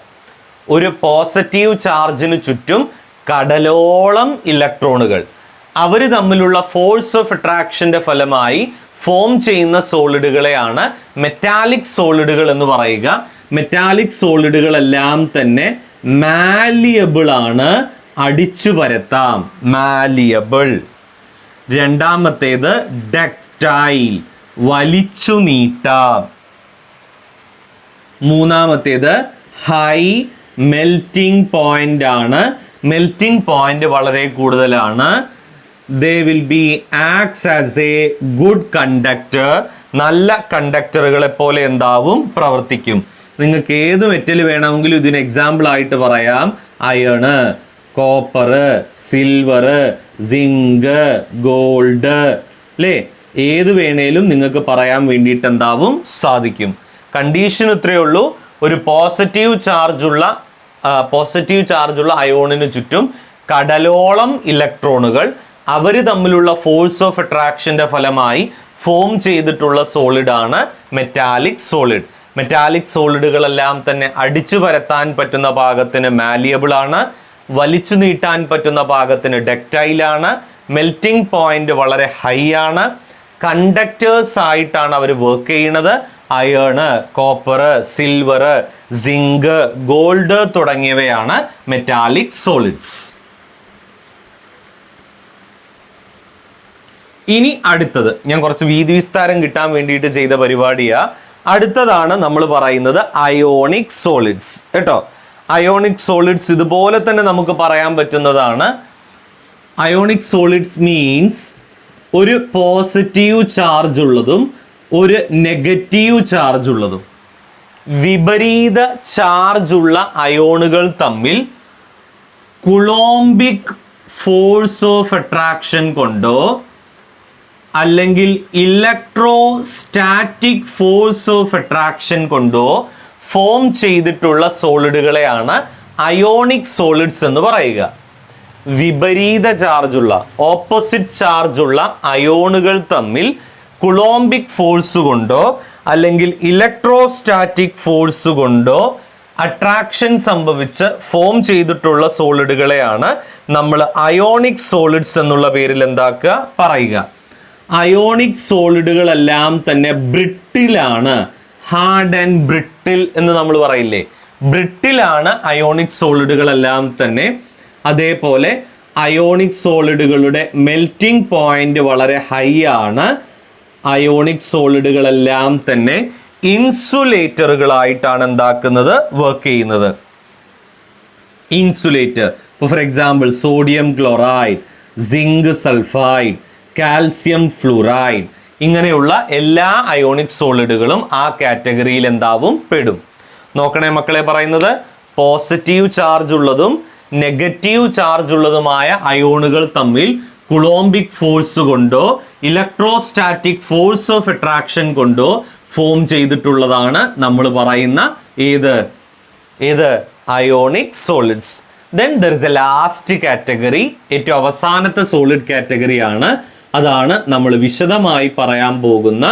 ഒരു പോസിറ്റീവ് ചാർജിന് ചുറ്റും കടലോളം ഇലക്ട്രോണുകൾ, അവർ തമ്മിലുള്ള ഫോഴ്സ് ഓഫ് അട്രാക്ഷന്റെ ഫലമായി ഫോം ചെയ്യുന്ന സോളിഡുകളെയാണ് മെറ്റാലിക് സോളിഡുകൾ എന്ന് പറയുക. മെറ്റാലിക് സോളിഡുകളെല്ലാം തന്നെ മാലിയബിൾ ആണ്, അടിച്ചു പരത്താം, മാലിയബിൾ. രണ്ടാമത്തേത് ഡക്റ്റൈൽ, വലിച്ചു നീട്ടാം. മൂന്നാമത്തേത് ഹൈ മെൽറ്റിംഗ് പോയിന്റ് ആണ്, മെൽറ്റിംഗ് പോയിന്റ് വളരെ കൂടുതലാണ്. they will be acts as a good conductor, നല്ല കണ്ടക്ടറുകളെ പോലെ എന്താവും, പ്രവർത്തിക്കും. നിങ്ങൾക്ക് ഏത് മെറ്റൽ വേണമെങ്കിലും ഇതിന് എക്സാമ്പിൾ ആയിട്ട് പറയാം. Iron, copper, silver, zinc, gold അല്ലേ, ഏത് വേണേലും നിങ്ങൾക്ക് പറയാൻ വേണ്ടിയിട്ട് എന്താവും, സാധിക്കും. കണ്ടീഷൻ ഇത്രയേ ഉള്ളൂ, ഒരു പോസിറ്റീവ് ചാർജുള്ള അയോണിന് ചുറ്റും കടലോളം ഇലക്ട്രോണുകൾ, അവർ തമ്മിലുള്ള ഫോഴ്സ് ഓഫ് അട്രാക്ഷന്റെ ഫലമായി ഫോം ചെയ്തിട്ടുള്ള സോളിഡാണ് മെറ്റാലിക് സോളിഡ്. മെറ്റാലിക് സോളിഡുകളെല്ലാം തന്നെ അടിച്ചു പരത്താൻ പറ്റുന്ന പാകത്തിന് മാലിയബിൾ ആണ്, വലിച്ചു നീട്ടാൻ പറ്റുന്ന പാകത്തിന് ഡക്റ്റൈൽ ആണ്, മെൽറ്റിംഗ് പോയിന്റ് വളരെ ഹൈ ആണ്, കണ്ടക്ടേഴ്സ് ആയിട്ടാണ് അവർ വർക്ക് ചെയ്യുന്നത്. Iron, copper, silver, zinc, gold തുടങ്ങിയവയാണ് മെറ്റാലിക് സോളിഡ്സ്. ഇനി അടുത്തത് ഞാൻ കുറച്ച് വീതി വിസ്താരം കിട്ടാൻ വേണ്ടിയിട്ട് ചെയ്ത പരിപാടിയാ. അടുത്തതാണ് നമ്മൾ പറയുന്നത് അയോണിക് സോളിഡ്സ് കേട്ടോ. അയോണിക് സോളിഡ്സ് ഇതുപോലെ തന്നെ നമുക്ക് പറയാൻ പറ്റുന്നതാണ്. അയോണിക് സോളിഡ്സ് മീൻസ് ഒരു പോസിറ്റീവ് ചാർജ് ഉള്ളതും ഒരു നെഗറ്റീവ് ചാർജ് ഉള്ളതും. വിപരീത ചാർജ് ഉള്ള അയോണുകൾ തമ്മിൽ കുളോംബിക് ഫോഴ്സ് ഓഫ് അട്രാക്ഷൻ കൊണ്ടോ അല്ലെങ്കിൽ ഇലക്ട്രോസ്റ്റാറ്റിക് ഫോഴ്സ് ഓഫ് അട്രാക്ഷൻ കൊണ്ടോ ഫോം ചെയ്തിട്ടുള്ള സോളിഡുകളെയാണ് അയോണിക് സോളിഡ്സ് എന്ന് പറയുക. വിപരീത ചാർജുള്ള, ഓപ്പോസിറ്റ് ചാർജുള്ള അയോണുകൾ തമ്മിൽ കുളോംബിക് ഫോഴ്സ് കൊണ്ടോ അല്ലെങ്കിൽ ഇലക്ട്രോസ്റ്റാറ്റിക് ഫോഴ്സ് കൊണ്ടോ അട്രാക്ഷൻ സംഭവിച്ച് ഫോം ചെയ്തിട്ടുള്ള സോളിഡുകളെയാണ് നമ്മൾ അയോണിക് സോളിഡ്സ് എന്നുള്ള പേരിൽ എന്താക്കുക, പറയുക. അയോണിക് സോളിഡുകളെല്ലാം തന്നെ ബ്രിട്ടിലാണ്, ഹാർഡ് ആൻഡ് ബ്രിട്ടിൽ എന്ന് നമ്മൾ പറയില്ലേ, ബ്രിട്ടിലാണ് അയോണിക് സോളിഡുകളെല്ലാം തന്നെ. അതേപോലെ അയോണിക് സോളിഡുകളുടെ മെൽറ്റിംഗ് പോയിന്റ് വളരെ ഹൈ ആണ്. അയോണിക് സോളിഡുകളെല്ലാം തന്നെ ഇൻസുലേറ്ററുകളായിട്ടാണ് എന്താക്കുന്നത്, വർക്ക് ചെയ്യുന്നത്. ഇൻസുലേറ്റർ, ഇപ്പോൾ for example sodium chloride, zinc sulphide, calcium fluoride, ഇങ്ങനെയുള്ള എല്ലാ അയോണിക് സോളിഡുകളും ആ കാറ്റഗറിയിൽ എന്താവും, പെടും. നോക്കണേ മക്കളെ, പറയുന്നത് പോസിറ്റീവ് ചാർജ് ഉള്ളതും നെഗറ്റീവ് ചാർജ് ഉള്ളതുമായ അയോണുകൾ തമ്മിൽ കുളോംബിക് ഫോഴ്സ് കൊണ്ടോ ഇലക്ട്രോസ്റ്റാറ്റിക് ഫോഴ്സ് ഓഫ് അട്രാക്ഷൻ കൊണ്ടോ ഫോം ചെയ്തിട്ടുള്ളതാണ് നമ്മൾ പറയുന്ന ഏത് ionic solids. Then there is A last category, ഏറ്റവും അവസാനത്തെ സോളിഡ് കാറ്റഗറിയാണ്. അതാണ് നമ്മൾ വിശദമായി പറയാൻ പോകുന്ന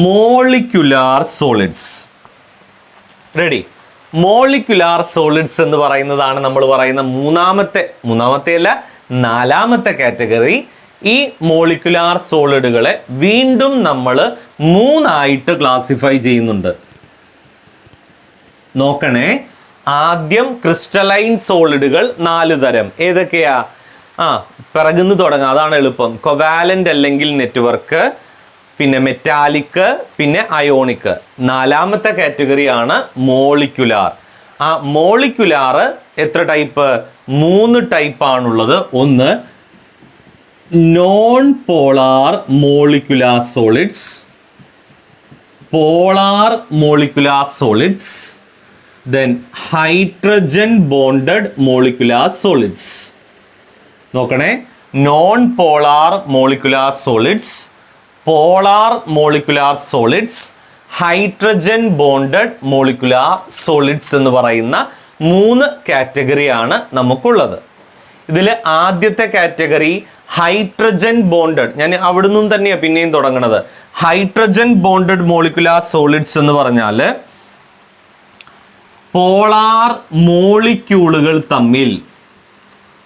molecular solids. Ready? Molecular solids എന്ന് പറയുന്നതാണ് നമ്മൾ പറയുന്ന മൂന്നാമത്തെ അല്ല, നാലാമത്തെ കാറ്റഗറി. ഈ മോളിക്യുലാർ സോളിഡുകളെ വീണ്ടും നമ്മൾ 3ആയിട്ട് ക്ലാസിഫൈ ചെയ്യുന്നുണ്ട്. നോക്കണേ, ആദ്യം ക്രിസ്റ്റലൈൻ സോളിഡുകൾ 4 തരം. ഏതൊക്കെയാ? പിറകുന്ന് തുടങ്ങാം, അതാണ് എളുപ്പം. കൊവാലന്റ് അല്ലെങ്കിൽ നെറ്റ്വർക്ക്, പിന്നെ മെറ്റാലിക്, പിന്നെ അയോണിക്. 4ാമത്തെ കാറ്റഗറിയാണ് മോളിക്യുലാർ. ആ മോളിക്യുലാർ എത്ര ടൈപ്പ്? 3 ടൈപ്പാണുള്ളത്. ഒന്ന് non polar molecular solids, polar molecular solids, then hydrogen bonded molecular solids. നോക്കണേ, non polar molecular solids, polar molecular solids, hydrogen bonded molecular solids എന്ന് പറയുന്ന 3 കാറ്റഗറിയാണ് നമുക്കുള്ളത്. ഇതിൽ ആദ്യത്തെ കാറ്റഗറി ഹൈഡ്രജൻ ബോണ്ടഡ്, ഞാൻ അവിടെ നിന്നും തന്നെയാണ് പിന്നെയും തുടങ്ങുന്നത്. ഹൈഡ്രജൻ ബോണ്ടഡ് മോളിക്യുലാർ സോളിഡ്സ് എന്ന് പറഞ്ഞാൽ പോളാർ മോളിക്യൂളുകൾ തമ്മിൽ,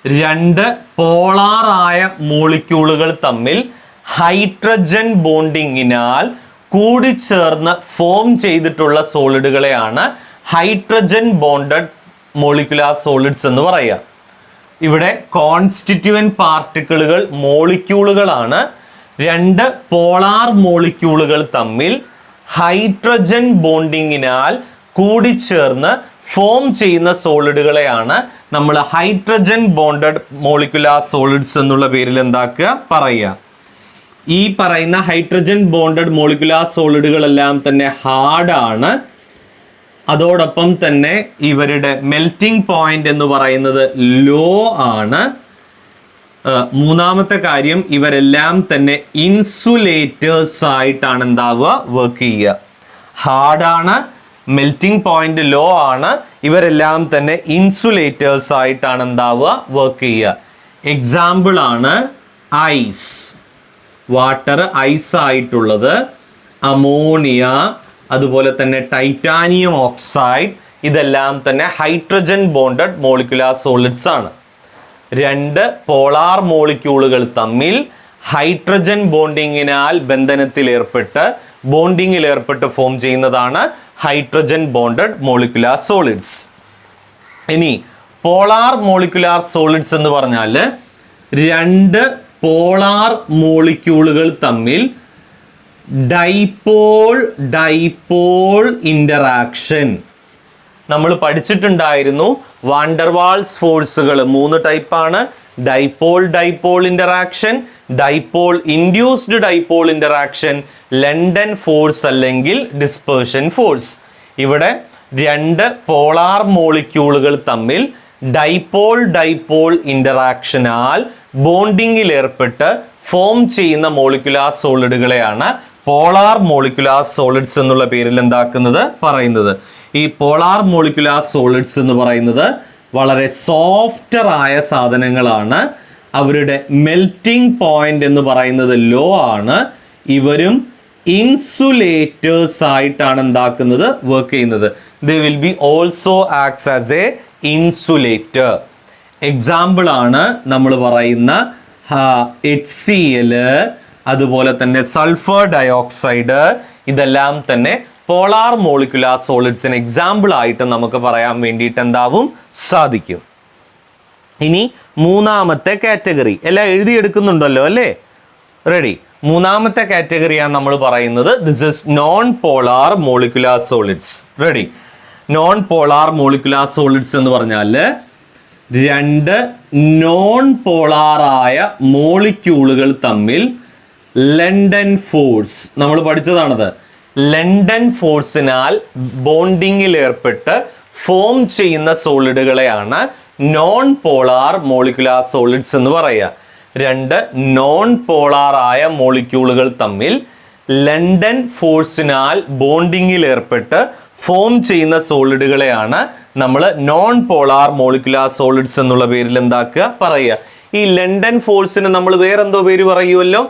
2 പോളാറായ മോളിക്യൂളുകൾ തമ്മിൽ ഹൈഡ്രജൻ ബോണ്ടിങ്ങിനാൽ കൂടിച്ചേർന്ന് ഫോം ചെയ്തിട്ടുള്ള സോളിഡുകളെയാണ് ഹൈഡ്രജൻ ബോണ്ടഡ് മോളിക്യുലാർ സോളിഡ്സ് എന്ന് പറയുക. ഇവിടെ കോൺസ്റ്റിറ്റ്യുവന്റ് പാർട്ടിക്കിളുകൾ മോളിക്യൂളുകളാണ്. 2 പോളാർ മോളിക്യൂളുകൾ തമ്മിൽ ഹൈഡ്രജൻ ബോണ്ടിങ്ങിനാൽ കൂടിച്ചേർന്ന് ഫോം ചെയ്യുന്ന സോളിഡുകളെയാണ് നമ്മൾ ഹൈഡ്രജൻ ബോണ്ടഡ് മോളിക്യുലാർ സോളിഡ്സ് എന്നുള്ള പേരിൽ പറയുക. ഈ പറയുന്ന ഹൈഡ്രജൻ ബോണ്ടഡ് മോളിക്യുലാർ സോളിഡുകളെല്ലാം തന്നെ ഹാർഡാണ്. അതോടൊപ്പം തന്നെ ഇവരുടെ മെൽറ്റിംഗ് പോയിന്റ് എന്ന് പറയുന്നത് ലോ ആണ്. 3ാമത്തെ കാര്യം, ഇവരെല്ലാം തന്നെ ഇൻസുലേറ്റേഴ്സ് ആയിട്ടാണ് വർക്ക് ചെയ്യുക. ഹാർഡാണ്, മെൽറ്റിംഗ് പോയിന്റ് ലോ ആണ്, ഇവരെല്ലാം തന്നെ ഇൻസുലേറ്റേഴ്സ് ആയിട്ടാണ് വർക്ക് ചെയ്യുക. എക്സാമ്പിൾ ആണ് ഐസ്, വാട്ടർ ഐസ് ആയിട്ടുള്ളത്, അമോണിയ, അതുപോലെ തന്നെ ടൈറ്റാനിയം ഓക്സൈഡ്, ഇതെല്ലാം തന്നെ ഹൈഡ്രജൻ ബോണ്ടഡ് മോളിക്യുലാർ സോളിഡ്സ് ആണ്. 2 പോളാർ മോളിക്യൂളുകൾ തമ്മിൽ ഹൈഡ്രജൻ ബോണ്ടിങ്ങിനാൽ ബോണ്ടിങ്ങിൽ ഏർപ്പെട്ട് ഫോം ചെയ്യുന്നതാണ് ഹൈഡ്രജൻ ബോണ്ടഡ് മോളിക്യുലാർ സോളിഡ്സ്. ഇനി പോളാർ മോളിക്യുലാർ സോളിഡ്സ് എന്ന് പറഞ്ഞാൽ 2 പോളാർ മോളിക്യൂളുകൾ തമ്മിൽ ഡൈപോൾ ഇന്ററാക്ഷൻ. നമ്മൾ പഠിച്ചിട്ടുണ്ടായിരുന്നു വാണ്ടർവാൾസ് ഫോഴ്സുകൾ 3 ടൈപ്പാണ്. Dipole interaction, dipole induced dipole interaction, London force അല്ലെങ്കിൽ ഡിസ്പേർഷൻ ഫോഴ്സ്. ഇവിടെ 2 പോളാർ മോളിക്യൂളുകൾ തമ്മിൽ ഡൈപോൾ ഇന്ററാക്ഷനാൽ ബോണ്ടിങ്ങിൽ ഏർപ്പെട്ട് ഫോം ചെയ്യുന്ന മോളിക്യുലാർ സോളിഡുകളെയാണ് പോളാർ മോളിക്യുലാർ സോളിഡ്സ് എന്നുള്ള പേരിൽ പറയുന്നത്. ഈ പോളാർ മോളിക്യുലാർ സോളിഡ്സ് എന്ന് പറയുന്നത് വളരെ സോഫ്റ്റർ ആയ സാധനങ്ങളാണ്. അവരുടെ മെൽറ്റിംഗ് പോയിന്റ് എന്ന് പറയുന്നത് ലോ ആണ്. ഇവരും ഇൻസുലേറ്റേഴ്സ് ആയിട്ടാണ് വർക്ക് ചെയ്യുന്നത്. They will be also acts as A insulator. Example ആണ് നമ്മൾ പറയുന്ന HCl, അതുപോലെ തന്നെ സൾഫർ ഡയോക്സൈഡ്, ഇതെല്ലാം തന്നെ പോളാർ മോളിക്യുലാർ സോളിഡ്സിന് എക്സാമ്പിൾ ആയിട്ട് നമുക്ക് പറയാൻ വേണ്ടിയിട്ട് സാധിക്കും. ഇനി മൂന്നാമത്തെ കാറ്റഗറി എല്ലാം എഴുതിയെടുക്കുന്നുണ്ടല്ലോ അല്ലേ? റെഡി. മൂന്നാമത്തെ കാറ്റഗറിയാണ് നമ്മൾ പറയുന്നത് this is known polar molecular solids. Ready. Non polar molecular solids എന്ന് പറഞ്ഞാൽ രണ്ട് നോൺ പോളാറായ മോളിക്യൂളുകൾ തമ്മിൽ ലണ്ടൻ ഫോഴ്സ്, നമ്മൾ പഠിച്ചതാണത്, ലണ്ടൻ ഫോഴ്സിനാൽ ബോണ്ടിങ്ങിൽ ഏർപ്പെട്ട് ഫോം ചെയ്യുന്ന സോളിഡുകളെയാണ് നോൺ പോളാർ മോളിക്കുലാർ സോളിഡ്സ് എന്ന് പറയുക. രണ്ട് നോൺ പോളാർ ആയ മോളിക്യൂളുകൾ തമ്മിൽ ലണ്ടൻ ഫോഴ്സിനാൽ ബോണ്ടിങ്ങിൽ ഏർപ്പെട്ട് ഫോം ചെയ്യുന്ന സോളിഡുകളെയാണ് നമ്മൾ നോൺ പോളാർ മോളിക്കുലാർ സോളിഡ്സ് എന്നുള്ള പേരിൽ എന്താക്കുക പറയുക. ഈ ലണ്ടൻ ഫോഴ്സിന് നമ്മൾ വേറെന്തോ പേര് പറയുമല്ലോ.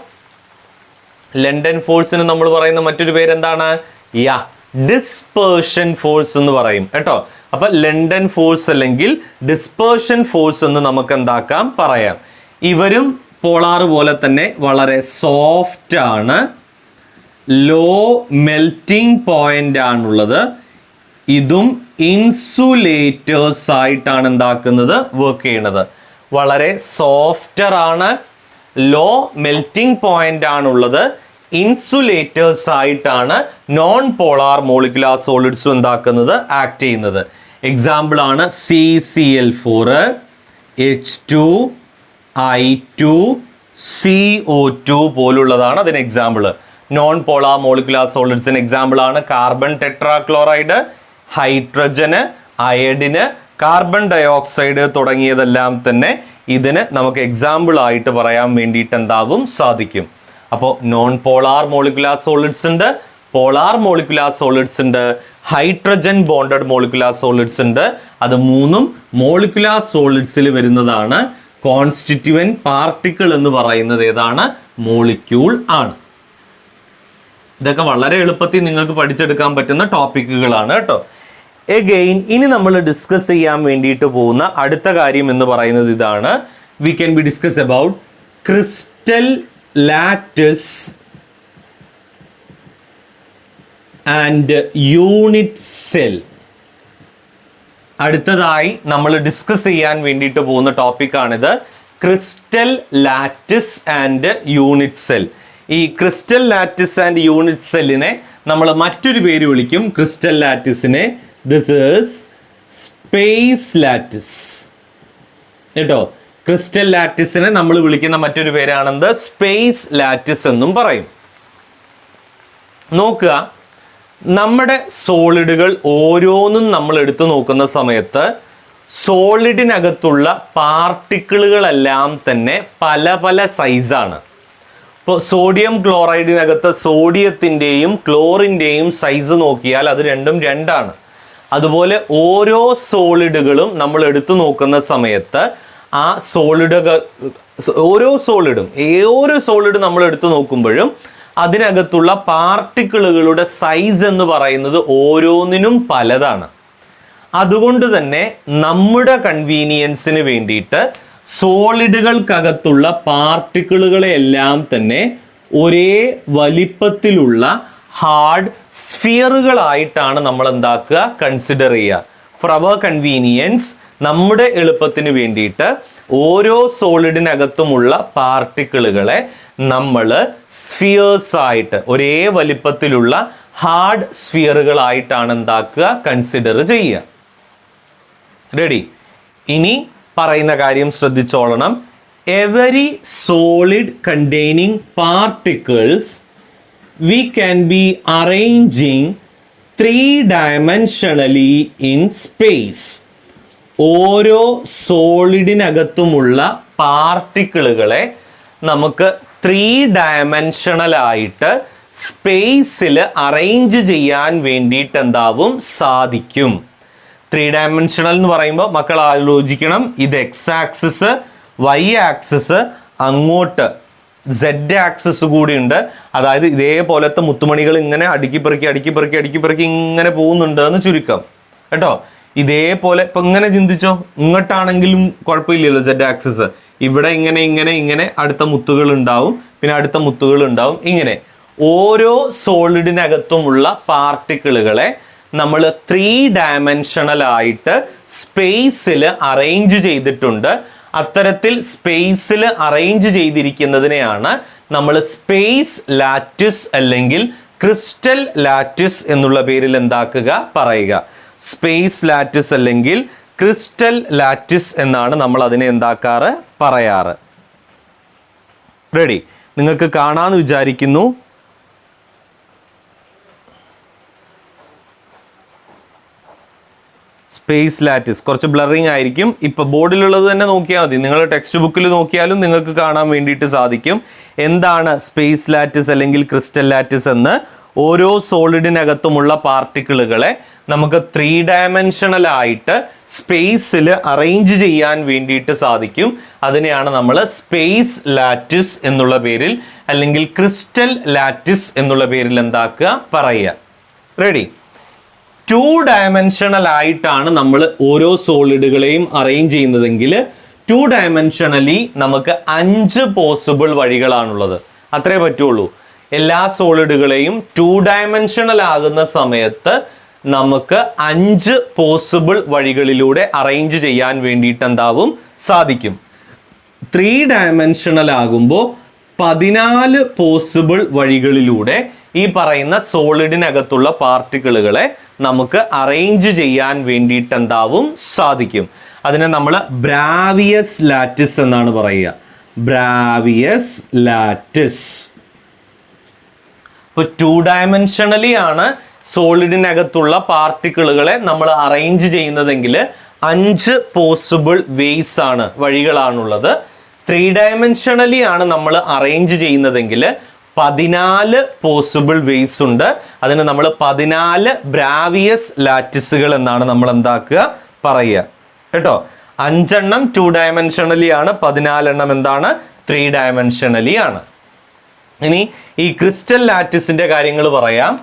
ലണ്ടൻ ഫോഴ്സിന് നമ്മൾ പറയുന്ന മറ്റൊരു പേരെന്താണ്? ഡിസ്പേർഷൻ ഫോഴ്സ് എന്ന് പറയും കേട്ടോ. അപ്പൊ ലണ്ടൻ ഫോഴ്സ് അല്ലെങ്കിൽ ഡിസ്പേർഷൻ ഫോഴ്സ് എന്ന് നമുക്ക് എന്താക്കാം പറയാം. ഇവരും പോളാർ പോലെ തന്നെ വളരെ സോഫ്റ്റ് ആണ്, ലോ മെൽറ്റിംഗ് പോയിന്റ് ആണുള്ളത്. ഇതും ഇൻസുലേറ്റേഴ്സ് ആയിട്ടാണ് എന്താക്കുന്നത് വർക്ക് ചെയ്യുന്നത്. വളരെ സോഫ്റ്റർ ആണ്, ലോ മെൽറ്റിംഗ് പോയിന്റ് ആണുള്ളത്, ഇൻസുലേറ്റേഴ്സ് ആയിട്ടാണ് നോൺ പോളാർ മോളിക്കുലാർ സോളിഡ്സ് എന്താക്കുന്നത് ആക്ട് ചെയ്യുന്നത്. എക്സാമ്പിൾ ആണ് CCl4, H2, I2, CO2 പോലുള്ളതാണ് അതിന് എക്സാമ്പിൾ. നോൺ പോളാർ മോളിക്കുലാർ സോളിഡ്സിന് എക്സാമ്പിൾ ആണ് carbon tetrachloride, hydrogen, iodine, carbon dioxide തുടങ്ങിയതെല്ലാം തന്നെ ഇതിന് നമുക്ക് എക്സാമ്പിൾ ആയിട്ട് പറയാൻ വേണ്ടിയിട്ട് എന്താവും സാധിക്കും. അപ്പോൾ നോൺ പോളാർ മോളിക്കുലാർ സോളിഡ്സ് ഉണ്ട്, പോളാർ മോളിക്കുലാർ സോളിഡ്സ് ഉണ്ട്, ഹൈഡ്രജൻ ബോണ്ടഡ് മോളിക്കുലാർ സോളിഡ്സ് ഉണ്ട്. അത് മൂന്നും മോളിക്കുലാർ സോളിഡ്സിൽ വരുന്നതാണ്. കോൺസ്റ്റിറ്റ്യുവന്റ് പാർട്ടിക്കിൾ എന്ന് പറയുന്നത് ഏതാണ്? മോളിക്യൂൾ ആണ്. ഇതൊക്കെ വളരെ എളുപ്പത്തിൽ നിങ്ങൾക്ക് പഠിച്ചെടുക്കാൻ പറ്റുന്ന ടോപ്പിക്കുകളാണ് കേട്ടോ. എഗെയിൻ ഇനി നമ്മൾ ഡിസ്കസ് ചെയ്യാൻ വേണ്ടിയിട്ട് പോകുന്ന അടുത്ത കാര്യം എന്ന് പറയുന്നത് ഇതാണ്. We can be discuss about crystal lattice and unit cell. അടുത്തതായി നമ്മൾ ഡിസ്കസ് ചെയ്യാൻ വേണ്ടിയിട്ട് പോകുന്ന ടോപ്പിക്കാണിത്, crystal lattice and unit cell. ഈ ക്രിസ്റ്റൽ ലാറ്റിസ് ആൻഡ് യൂണിറ്റ് സെല്ലിനെ നമ്മൾ മറ്റൊരു പേര് വിളിക്കും. ക്രിസ്റ്റൽ ലാറ്റിസിനെ ദിസ് ഈസ് സ്പേസ് ലാറ്റിസ് കേട്ടോ. ക്രിസ്റ്റൽ ലാറ്റിസിനെ നമ്മൾ വിളിക്കുന്ന മറ്റൊരു പേരാണെന്ത്? സ്പേസ് ലാറ്റിസ് എന്നും പറയും. നോക്കുക, നമ്മുടെ സോളിഡുകൾ ഓരോന്നും നമ്മൾ എടുത്തു നോക്കുന്ന സമയത്ത് സോളിഡിനകത്തുള്ള പാർട്ടിക്കിളുകളെല്ലാം തന്നെ പല പല സൈസാണ്. ഇപ്പോൾ സോഡിയം ക്ലോറൈഡിനകത്ത് സോഡിയത്തിൻ്റെയും ക്ലോറിൻ്റെയും സൈസ് നോക്കിയാൽ അത് രണ്ടും രണ്ടാണ്. അതുപോലെ ഓരോ സോളിഡുകളും നമ്മൾ എടുത്തു നോക്കുന്ന സമയത്ത് ആ സോളിഡുകൾ ഓരോ സോളിഡ് നമ്മൾ എടുത്തു നോക്കുമ്പോഴും അതിനകത്തുള്ള പാർട്ടിക്കിളുകളുടെ സൈസ് എന്ന് പറയുന്നത് ഓരോന്നിനും പലതാണ്. അതുകൊണ്ട് തന്നെ നമ്മുടെ കൺവീനിയൻസിന് വേണ്ടിയിട്ട് സോളിഡുകൾക്കകത്തുള്ള പാർട്ടിക്കിളുകളെല്ലാം തന്നെ ഒരേ വലിപ്പത്തിലുള്ള ഹാർഡ് സ്ഫിയറുകളായിട്ടാണ് നമ്മൾ എന്താക്കുക കൺസിഡർ ചെയ്യുക. ഫോർ അവർ കൺവീനിയൻസ്, നമ്മുടെ എളുപ്പത്തിന് വേണ്ടിയിട്ട് ഓരോ സോളിഡിനകത്തുമുള്ള പാർട്ടിക്കിളുകളെ നമ്മൾ സ്ഫിയേഴ്സ് ആയിട്ട് ഒരേ വലിപ്പത്തിലുള്ള ഹാർഡ് സ്ഫിയറുകളായിട്ടാണ് എന്താക്കുക കൺസിഡർ ചെയ്യുക. റെഡി? ഇനി പറയുന്ന കാര്യം ശ്രദ്ധിച്ചോളണം. Every solid containing particles we can be arranging 3-dimensionally in space. ഓരോ സോളിഡിനകത്തുമുള്ള പാർട്ടിക്കിളുകളെ നമുക്ക് 3 ആയിട്ട് സ്പേസിൽ അറേഞ്ച് ചെയ്യാൻ വേണ്ടിയിട്ട് എന്താവും സാധിക്കും. 3 എന്ന് പറയുമ്പോൾ മക്കൾ ആലോചിക്കണം, ഇത് എക്സ് ആക്സിസ്, വൈ ആക്സിസ്, അങ്ങോട്ട് സെഡ് ആക്സിസ് കൂടിയുണ്ട്. അതായത് ഇതേപോലത്തെ മുത്തുമണികൾ ഇങ്ങനെ അടുക്കി ഇങ്ങനെ പോകുന്നുണ്ട് എന്ന് ചുരുക്കം കേട്ടോ. ഇതേപോലെ ഇപ്പൊ ഇങ്ങനെ ചിന്തിച്ചോ, ഇങ്ങോട്ടാണെങ്കിലും കുഴപ്പമില്ലല്ലോ സെഡ് ആക്സിസ്. ഇവിടെ ഇങ്ങനെ അടുത്ത മുത്തുകൾ ഉണ്ടാവും, പിന്നെ അടുത്ത മുത്തുകൾ ഉണ്ടാവും. ഇങ്ങനെ ഓരോ സോളിഡിനകത്തുമുള്ള പാർട്ടിക്കിളുകളെ നമ്മൾ 3 ആയിട്ട് സ്പേസിൽ അറേഞ്ച് ചെയ്തിട്ടുണ്ട്. അത്തരത്തിൽ സ്പേസിൽ അറേഞ്ച് ചെയ്തിരിക്കുന്നതിനെയാണ് നമ്മൾ സ്പേസ് ലാറ്റിസ് അല്ലെങ്കിൽ ക്രിസ്റ്റൽ ലാറ്റിസ് എന്നുള്ള പേരിൽ എന്താക്കുക പറയുക. സ്പേസ് ലാറ്റിസ് അല്ലെങ്കിൽ ക്രിസ്റ്റൽ ലാറ്റിസ് എന്നാണ് നമ്മൾ അതിനെ എന്താക്കാറ് പറയാറ്. റെഡി? നിങ്ങൾക്ക് കാണാമെന്ന് വിചാരിക്കുന്നു. സ്പേസ് ലാറ്റിസ് കുറച്ച് ബ്ലറിങ് ആയിരിക്കും. ഇപ്പം ബോർഡിലുള്ളത് തന്നെ നോക്കിയാൽ മതി. നിങ്ങൾ ടെക്സ്റ്റ് ബുക്കിൽ നോക്കിയാലും നിങ്ങൾക്ക് കാണാൻ വേണ്ടിയിട്ട് സാധിക്കും. എന്താണ് സ്പേസ് ലാറ്റിസ് അല്ലെങ്കിൽ ക്രിസ്റ്റൽ ലാറ്റിസ് എന്ന്? ഓരോ സോളിഡിനകത്തുമുള്ള പാർട്ടിക്കിളുകളെ നമുക്ക് 3 ഡയമെൻഷണൽ ആയിട്ട് സ്പേസിൽ അറേഞ്ച് ചെയ്യാൻ വേണ്ടിയിട്ട് സാധിക്കും. അതിനെയാണ് നമ്മൾ സ്പേസ് ലാറ്റിസ് എന്നുള്ള പേരിൽ അല്ലെങ്കിൽ ക്രിസ്റ്റൽ ലാറ്റിസ് എന്നുള്ള പേരിൽ എന്താക്കുക പറയുക. റെഡി? 2 ഡയമെൻഷണൽ ആയിട്ടാണ് നമ്മൾ ഓരോ സോളിഡുകളെയും അറേഞ്ച് ചെയ്യുന്നതെങ്കിൽ 2 ഡയമെൻഷണലി നമുക്ക് 5 പോസിബിൾ വഴികളാണുള്ളത്. അത്രേ പറ്റുള്ളൂ. എല്ലാ സോളിഡുകളെയും 2 ഡയമെൻഷണൽ ആകുന്ന സമയത്ത് നമുക്ക് 5 പോസിബിൾ വഴികളിലൂടെ അറേഞ്ച് ചെയ്യാൻ വേണ്ടിയിട്ട് എന്താവും സാധിക്കും. 3 ഡയമെൻഷണൽ ആകുമ്പോൾ 14 പോസിബിൾ വഴികളിലൂടെ ഈ പറയുന്ന സോളിഡിനകത്തുള്ള പാർട്ടിക്കിളുകളെ നമുക്ക് അറേഞ്ച് ചെയ്യാൻ വേണ്ടിയിട്ട് എന്താവും സാധിക്കും. അതിനെ നമ്മൾ ബ്രാവിയസ് ലാറ്റിസ് എന്നാണ് പറയുക. ബ്രാവിയസ് ലാറ്റിസ്. ഇപ്പോൾ 2 ഡയമെൻഷണലി ആണ് സോളിഡിനകത്തുള്ള പാർട്ടിക്കിളുകളെ നമ്മൾ അറേഞ്ച് ചെയ്യുന്നതെങ്കിൽ 5 പോസിബിൾ വേസ് ആണ്, വഴികളാണുള്ളത്. 3 ഡയമെൻഷണലി ആണ് നമ്മൾ അറേഞ്ച് ചെയ്യുന്നതെങ്കിൽ 14 പോസിബിൾ വേസ് ഉണ്ട്. അതിന് നമ്മൾ 14 ബ്രാവിയസ് ലാറ്റിസുകൾ എന്നാണ് നമ്മൾ എന്താക്കുക പറയുക കേട്ടോ. 5 എണ്ണം 2 ഡയമെൻഷണലി ആണ്, 14 എണ്ണം എന്താണ് 3 ഡയമെൻഷണലി ആണ്. ഇനി ഈ ക്രിസ്റ്റൽ ലാറ്റിസിന്റെ കാര്യങ്ങൾ പറയാം,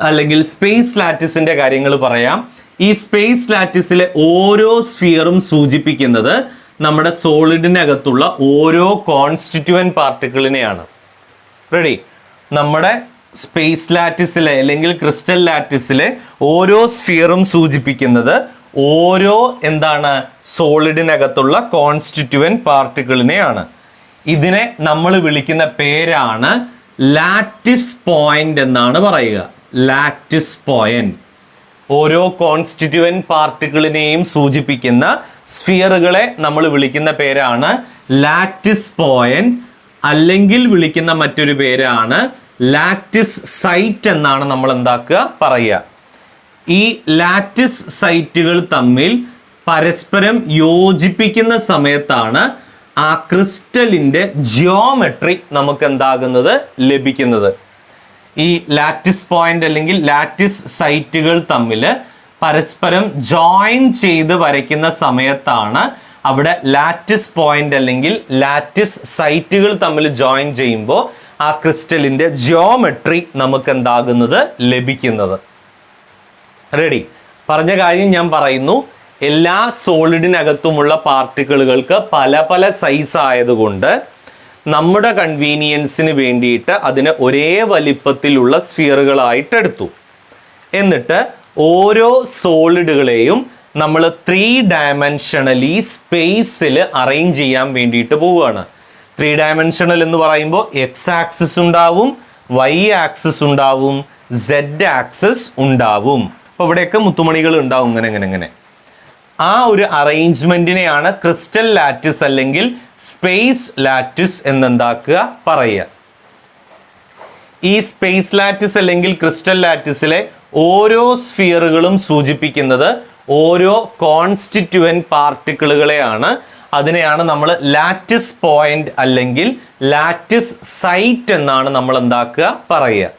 അല്ലെങ്കിൽ സ്പേസ് ലാറ്റിസിന്റെ കാര്യങ്ങൾ പറയാം. ഈ സ്പേസ് ലാറ്റിസിലെ ഓരോ സ്ഫിയറും സൂചിപ്പിക്കുന്നത് നമ്മുടെ സോളിഡിനകത്തുള്ള ഓരോ കോൺസ്റ്റിറ്റ്യുവന്റ് പാർട്ടിക്കിളിനെയാണ്. റെഡി? നമ്മുടെ സ്പേസ് ലാറ്റിസിലെ അല്ലെങ്കിൽ ക്രിസ്റ്റൽ ലാറ്റിസിലെ ഓരോ സ്ഫിയറും സൂചിപ്പിക്കുന്നത് ഓരോ എന്താണ് സോളിഡിനകത്തുള്ള കോൺസ്റ്റിറ്റ്യുവന്റ് പാർട്ടിക്കിളിനെയാണ്. ഇതിനെ നമ്മൾ വിളിക്കുന്ന പേരാണ് ലാറ്റിസ് പോയിന്റ് എന്നാണ് പറയുക. Lattice point. ഓരോ കോൺസ്റ്റിറ്റ്യുവന്റ് പാർട്ടിക്കിളിനെയും സൂചിപ്പിക്കുന്ന സ്ഫിയറുകളെ നമ്മൾ വിളിക്കുന്ന പേരാണ് ലാറ്റിസ് പോയിന്റ്, അല്ലെങ്കിൽ വിളിക്കുന്ന മറ്റൊരു പേരാണ് ലാറ്റിസ് സൈറ്റ് എന്നാണ് നമ്മൾ എന്താക്കുക പറയുക. ഈ ലാറ്റിസ് സൈറ്റുകൾ തമ്മിൽ പരസ്പരം യോജിപ്പിക്കുന്ന സമയത്താണ് ആ ക്രിസ്റ്റലിന്റെ ജിയോമെട്രി നമുക്ക് എന്താകുന്നത് ലഭിക്കുന്നത്. ഈ ലാറ്റിസ് പോയിന്റ് അല്ലെങ്കിൽ ലാറ്റിസ് സൈറ്റുകൾ തമ്മിൽ പരസ്പരം ജോയിൻ ചെയ്ത് വരയ്ക്കുന്ന സമയത്താണ് അവിടെ ലാറ്റിസ് പോയിന്റ് അല്ലെങ്കിൽ ലാറ്റിസ് സൈറ്റുകൾ തമ്മിൽ ജോയിൻ ചെയ്യുമ്പോൾ ആ ക്രിസ്റ്റലിന്റെ ജിയോമെട്രി നമുക്ക് എന്താകുന്നത് ലഭിക്കുന്നത്. റെഡി? പറഞ്ഞ കാര്യം ഞാൻ പറയുന്നു. എല്ലാ സോളിഡിനകത്തുമുള്ള പാർട്ടിക്കിളുകൾക്ക് പല പല സൈസ് ആയതുകൊണ്ട് നമ്മുടെ കൺവീനിയൻസിന് വേണ്ടിയിട്ട് അതിനെ ഒരേ വലിപ്പത്തിലുള്ള സ്ഫിയറുകളായിട്ട് എടുത്തു. എന്നിട്ട് ഓരോ സോളിഡുകളെയും നമ്മൾ 3 ഡയമെൻഷണലി സ്പേസിൽ അറേഞ്ച് ചെയ്യാൻ വേണ്ടിയിട്ട് പോവുകയാണ്. 3 ഡയമെൻഷണൽ എന്ന് പറയുമ്പോൾ എക്സ് ആക്സിസ് ഉണ്ടാവും, വൈ ആക്സിസ് ഉണ്ടാവും, സെഡ് ആക്സിസ് ഉണ്ടാവും. അപ്പോൾ ഇവിടെയൊക്കെ മുത്തുമണികൾ ഉണ്ടാവും, ഇങ്ങനെ. ആ ഒരു അറേഞ്ച്മെന്റിനെയാണ് ക്രിസ്റ്റൽ ലാറ്റിസ് അല്ലെങ്കിൽ സ്പേസ് ലാറ്റിസ് എന്നെന്താക്കുക പറയുക. ഈ സ്പേസ് ലാറ്റിസ് അല്ലെങ്കിൽ ക്രിസ്റ്റൽ ലാറ്റിസിലെ ഓരോ സ്ഫിയറുകളും സൂചിപ്പിക്കുന്നത് ഓരോ കോൺസ്റ്റിറ്റ്യുവന്റ് പാർട്ടിക്കിളുകളെയാണ്. അതിനെയാണ് നമ്മൾ ലാറ്റിസ് പോയിന്റ് അല്ലെങ്കിൽ ലാറ്റിസ് സൈറ്റ് എന്നാണ് നമ്മൾ എന്താക്കുക പറയുക.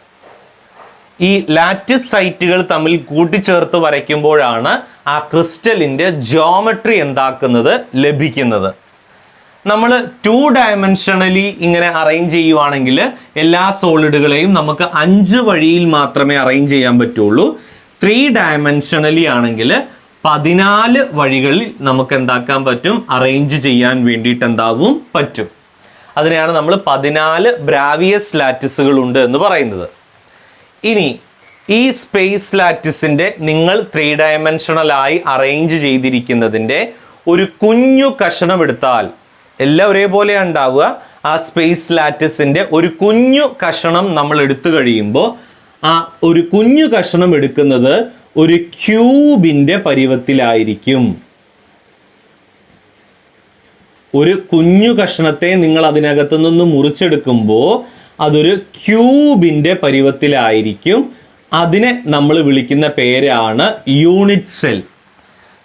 ഈ ലാറ്റിസ് സൈറ്റുകൾ തമ്മിൽ കൂട്ടിച്ചേർത്ത് വരയ്ക്കുമ്പോഴാണ് ആ ക്രിസ്റ്റലിന്റെ ജിയോമെട്രി എന്താക്കുന്നത് ലഭിക്കുന്നത്. നമ്മൾ 2 ഡയമെൻഷണലി ഇങ്ങനെ അറേഞ്ച് ചെയ്യുവാണെങ്കിൽ എല്ലാ സോളിഡുകളെയും നമുക്ക് 5 വഴിയിൽ മാത്രമേ അറേഞ്ച് ചെയ്യാൻ പറ്റുള്ളൂ. 3 ഡയമെൻഷണലി ആണെങ്കിൽ 14 വഴികളിൽ നമുക്ക് എന്താക്കാൻ പറ്റും, അറേഞ്ച് ചെയ്യാൻ വേണ്ടിയിട്ട് എന്താവും പറ്റും. അതിനെയാണ് നമ്മൾ 14 ബ്രാവിയസ് ലാറ്റിസുകൾ ഉണ്ട് എന്ന് പറയുന്നത്. ഇനി ഈ സ്പേസ് ലാറ്റിസിന്റെ നിങ്ങൾ 3 ഡയമെൻഷണലായി അറേഞ്ച് ചെയ്തിരിക്കുന്നതിൻ്റെ ഒരു കുഞ്ഞു കഷണം എടുത്താൽ എല്ലാം ഒരേപോലെയാണ് ഉണ്ടാവുക. ആ സ്പേസ് ലാറ്റിസിൻ്റെ ഒരു കുഞ്ഞു കഷണം നമ്മൾ എടുത്തു കഴിയുമ്പോൾ ആ ഒരു കുഞ്ഞു കഷണം എടുക്കുന്നത് ഒരു ക്യൂബിൻ്റെ പരുവത്തിലായിരിക്കും. ഒരു കുഞ്ഞു കഷണത്തെ നിങ്ങൾ അതിനകത്തു നിന്ന് മുറിച്ചെടുക്കുമ്പോൾ അതൊരു ക്യൂബിൻ്റെ പരുവത്തിലായിരിക്കും. അതിനെ നമ്മൾ വിളിക്കുന്ന പേരാണ് unit cell.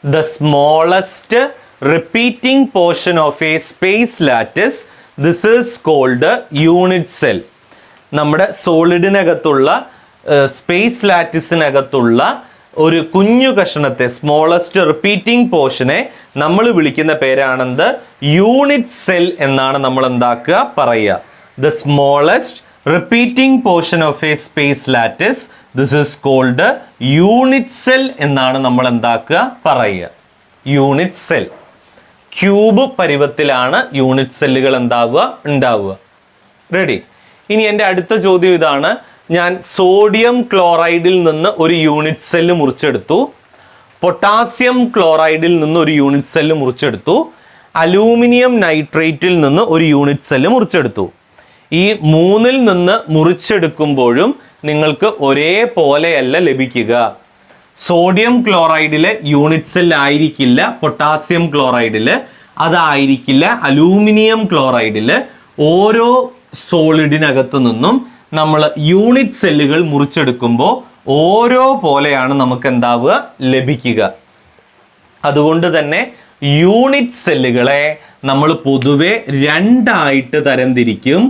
The smallest repeating portion of a space lattice, this is called unit cell. നമ്മുടെ സോളിഡിനകത്തുള്ള സ്പേസ് ലാറ്റിസിനകത്തുള്ള ഒരു കുഞ്ഞു കഷണത്തെ, സ്മോളസ്റ്റ് റിപ്പീറ്റിംഗ് പോർഷനെ നമ്മൾ വിളിക്കുന്ന പേരാണെന്ത്? യൂണിറ്റ് സെൽ എന്നാണ് നമ്മൾ എന്താക്കുക പറയുക. The smallest repeating portion of a space lattice, this is called unit cell എന്നാണ് നമ്മൾ എന്താക്കുക പറയുക. Unit cell. ക്യൂബ് പരുവത്തിലാണ് യൂണിറ്റ് സെല്ലുകൾ ഉണ്ടാവുക. റെഡി? ഇനി എൻ്റെ അടുത്ത ചോദ്യം ഇതാണ്. ഞാൻ സോഡിയം ക്ലോറൈഡിൽ നിന്ന് ഒരു യൂണിറ്റ് സെല്ല് മുറിച്ചെടുത്തു, പൊട്ടാസ്യം ക്ലോറൈഡിൽ നിന്ന് ഒരു യൂണിറ്റ് സെല്ല് മുറിച്ചെടുത്തു, അലൂമിനിയം നൈട്രേറ്റിൽ നിന്ന് ഒരു യൂണിറ്റ് സെല്ല് മുറിച്ചെടുത്തു. ഈ മൂന്നിൽ നിന്ന് മുറിച്ചെടുക്കുമ്പോഴും നിങ്ങൾക്ക് ഒരേപോലെയല്ല ലഭിക്കുക. സോഡിയം ക്ലോറൈഡിലെ യൂണിറ്റ് സെല്ല് ആയിരിക്കില്ല പൊട്ടാസ്യം ക്ലോറൈഡിൽ, അതായിരിക്കില്ല അലൂമിനിയം ക്ലോറൈഡിൽ. ഓരോ സോളിഡിനകത്തു നിന്നും നമ്മൾ യൂണിറ്റ് സെല്ലുകൾ മുറിച്ചെടുക്കുമ്പോൾ ഓരോ പോലെയാണ് നമുക്ക് എന്താവുക ലഭിക്കുക. അതുകൊണ്ട് തന്നെ യൂണിറ്റ് സെല്ലുകളെ നമ്മൾ പൊതുവെ രണ്ടായിട്ട് തരംതിരിക്കും.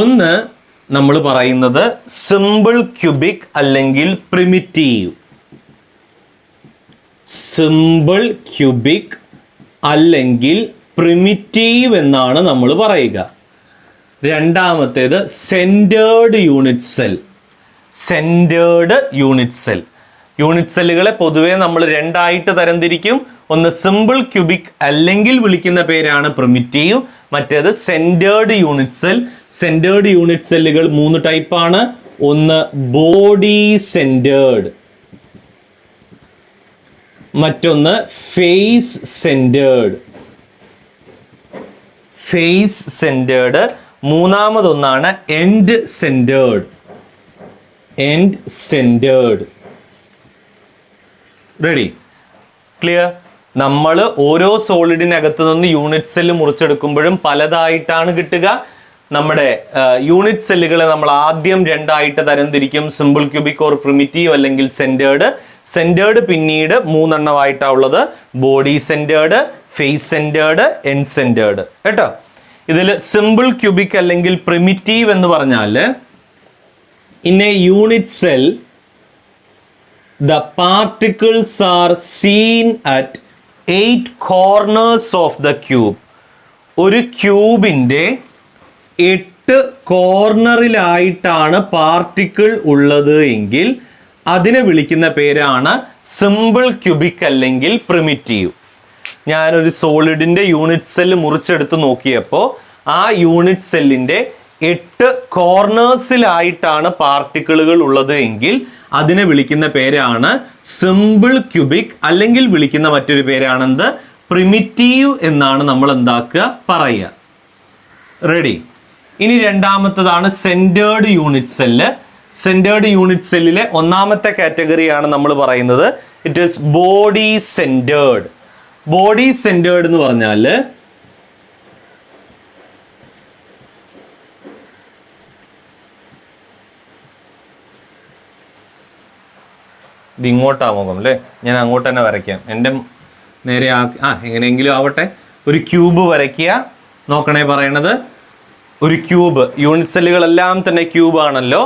ഒന്ന് നമ്മൾ പറയുന്നത് സിമ്പിൾ ക്യൂബിക് അല്ലെങ്കിൽ പ്രിമിറ്റീവ്. സിമ്പിൾ ക്യൂബിക് അല്ലെങ്കിൽ പ്രിമിറ്റീവ് എന്നാണ് നമ്മൾ പറയുക. രണ്ടാമത്തേത് centred unit cell. Centred unit cell. Unit സെല്ലുകളെ പൊതുവെ നമ്മൾ രണ്ടായിട്ട് തരംതിരിക്കും. ഒന്ന് സിമ്പിൾ ക്യൂബിക് അല്ലെങ്കിൽ വിളിക്കുന്ന പേരാണ് പ്രിമിറ്റീവ്, മറ്റേത് centred unit cell. Centred unit സെല്ലുകൾ 3 ടൈപ്പാണ്. ഒന്ന് ബോഡി സെൻറ്റേർഡ്, മറ്റൊന്ന് ഫേസ് സെൻറ്റേർഡ്. Face centred. മൂന്നാമതൊന്നാണ് end centred. End centred. Ready? Clear? നമ്മൾ ഓരോ സോളിഡിനകത്ത് നിന്ന് യൂണിറ്റ് സെല്ല് മുറിച്ചെടുക്കുമ്പോഴും പലതായിട്ടാണ് കിട്ടുക. നമ്മുടെ യൂണിറ്റ് സെല്ലുകളെ നമ്മൾ ആദ്യം രണ്ടായിട്ട് തരംതിരിക്കും, സിമ്പിൾ ക്യൂബിക് ഓർ പ്രിമിറ്റീവ് അല്ലെങ്കിൽ സെൻറ്റേർഡ്. സെൻറ്റേർഡ് പിന്നീട് 3 എണ്ണമായിട്ടാണ് ഉള്ളത്. Body centred, face centred, end centred. കേട്ടോ? ഇതിൽ സിമ്പിൾ ക്യൂബിക് അല്ലെങ്കിൽ പ്രിമിറ്റീവ് എന്ന് പറഞ്ഞാൽ in a unit cell the particles are seen at 8 corners of the cube. ഒരു ക്യൂബിൻ്റെ 8 കോർണറിലായിട്ടാണ് പാർട്ടിക്കിൾ ഉള്ളത് എങ്കിൽ അതിനെ വിളിക്കുന്ന പേരാണ് സിമ്പിൾ ക്യൂബിക് അല്ലെങ്കിൽ പ്രിമിറ്റീവ്. ഞാനൊരു സോളിഡിൻ്റെ യൂണിറ്റ് സെല്ല് മുറിച്ചെടുത്ത് നോക്കിയപ്പോൾ ആ യൂണിറ്റ് സെല്ലിൻ്റെ 8 കോർണേഴ്സിലായിട്ടാണ് പാർട്ടിക്കിളുകൾ ഉള്ളത് എങ്കിൽ അതിനെ വിളിക്കുന്ന പേരാണ് സിമ്പിൾ ക്യൂബിക്, അല്ലെങ്കിൽ വിളിക്കുന്ന മറ്റൊരു പേരാണെന്ത്? പ്രിമിറ്റീവ് എന്നാണ് നമ്മൾ എന്താക്കുക പറയുക. റെഡി? ഇനി രണ്ടാമത്തതാണ് centred unit cell. Centred unit സെല്ലിലെ ഒന്നാമത്തെ കാറ്റഗറിയാണ് നമ്മൾ പറയുന്നത് it is body centred. Body centred എന്ന് പറഞ്ഞാൽ ഇത് ഇങ്ങോട്ടാണ് മുഖം അല്ലേ, ഞാൻ അങ്ങോട്ട് തന്നെ വരയ്ക്കാം. എൻ്റെ നേരെ എങ്ങനെയെങ്കിലും ആവട്ടെ. ഒരു ക്യൂബ് വരയ്ക്കുക. നോക്കണേ പറയണത് ഒരു ക്യൂബ്. യൂണിറ്റ് സെല്ലുകളെല്ലാം തന്നെ ക്യൂബ് ആണല്ലോ.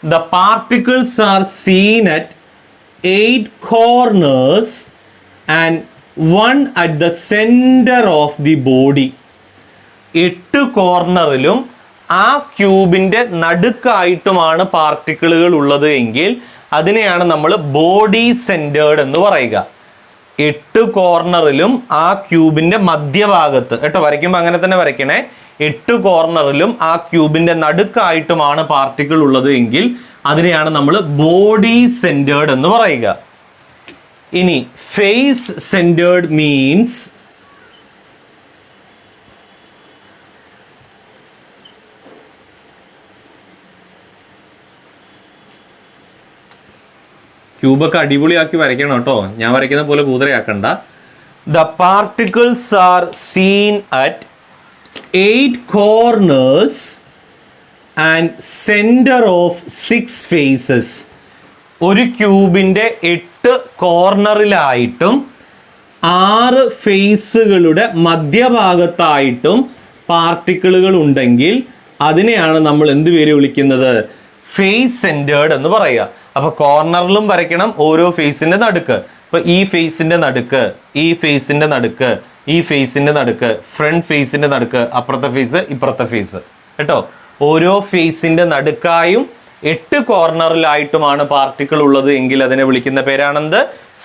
The particles are seen at 8 corners and 1 at the centre of the body. 8 കോർണറിലും ആ ക്യൂബിൻ്റെ നടുക്കായിട്ടുമാണ് പാർട്ടിക്കിളുകൾ ഉള്ളത് എങ്കിൽ അതിനെയാണ് നമ്മൾ ബോഡി സെൻറ്റേർഡ് എന്ന് പറയുക. 8 കോർണറിലും ആ ക്യൂബിൻ്റെ മധ്യഭാഗത്ത്, കേട്ടോ, വരയ്ക്കുമ്പോൾ അങ്ങനെ തന്നെ വരയ്ക്കണേ. 8 കോർണറിലും ആ ക്യൂബിൻ്റെ നടുക്കായിട്ടുമാണ് പാർട്ടിക്കിൾ ഉള്ളത് എങ്കിൽ അതിനെയാണ് നമ്മൾ ബോഡി സെൻറ്റേർഡ് എന്ന് പറയുക. ഇനി ഫേസ് സെൻറ്റേർഡ് മീൻസ് ക്യൂബൊക്കെ അടിപൊളിയാക്കി വരയ്ക്കണം കേട്ടോ, ഞാൻ വരയ്ക്കുന്ന പോലെ കൂതറയാക്കണ്ട. The particles are seen at 8 corners and center of 6 faces. ഒരു ക്യൂബിൻ്റെ 8 കോർണറിലായിട്ടും 6 ഫേസുകളുടെ മധ്യഭാഗത്തായിട്ടും പാർട്ടിക്കിളുകൾ ഉണ്ടെങ്കിൽ അതിനെയാണ് നമ്മൾ എന്ത് പേര് വിളിക്കുന്നത്? ഫേസ് സെൻറ്റേർഡ് എന്ന് പറയുക. അപ്പോൾ കോർണറിലും വരയ്ക്കണം ഓരോ ഫേസിൻ്റെ നടുക്ക്. അപ്പോൾ ഈ ഫേസിൻ്റെ നടുക്ക്, ഈ ഫേസിൻ്റെ നടുക്ക്, ഈ ഫേസിൻ്റെ നടുക്ക്, ഫ്രണ്ട് ഫേസിൻ്റെ നടുക്ക്, അപ്പുറത്തെ ഫേസ്, ഇപ്പുറത്തെ ഫേസ് കേട്ടോ. ഓരോ ഫേസിൻ്റെ നടുക്കായും 8 കോർണറിലായിട്ടുമാണ് പാർട്ടിക്കിൾ ഉള്ളത് എങ്കിൽ അതിനെ വിളിക്കുന്ന പേരാണെന്ത്?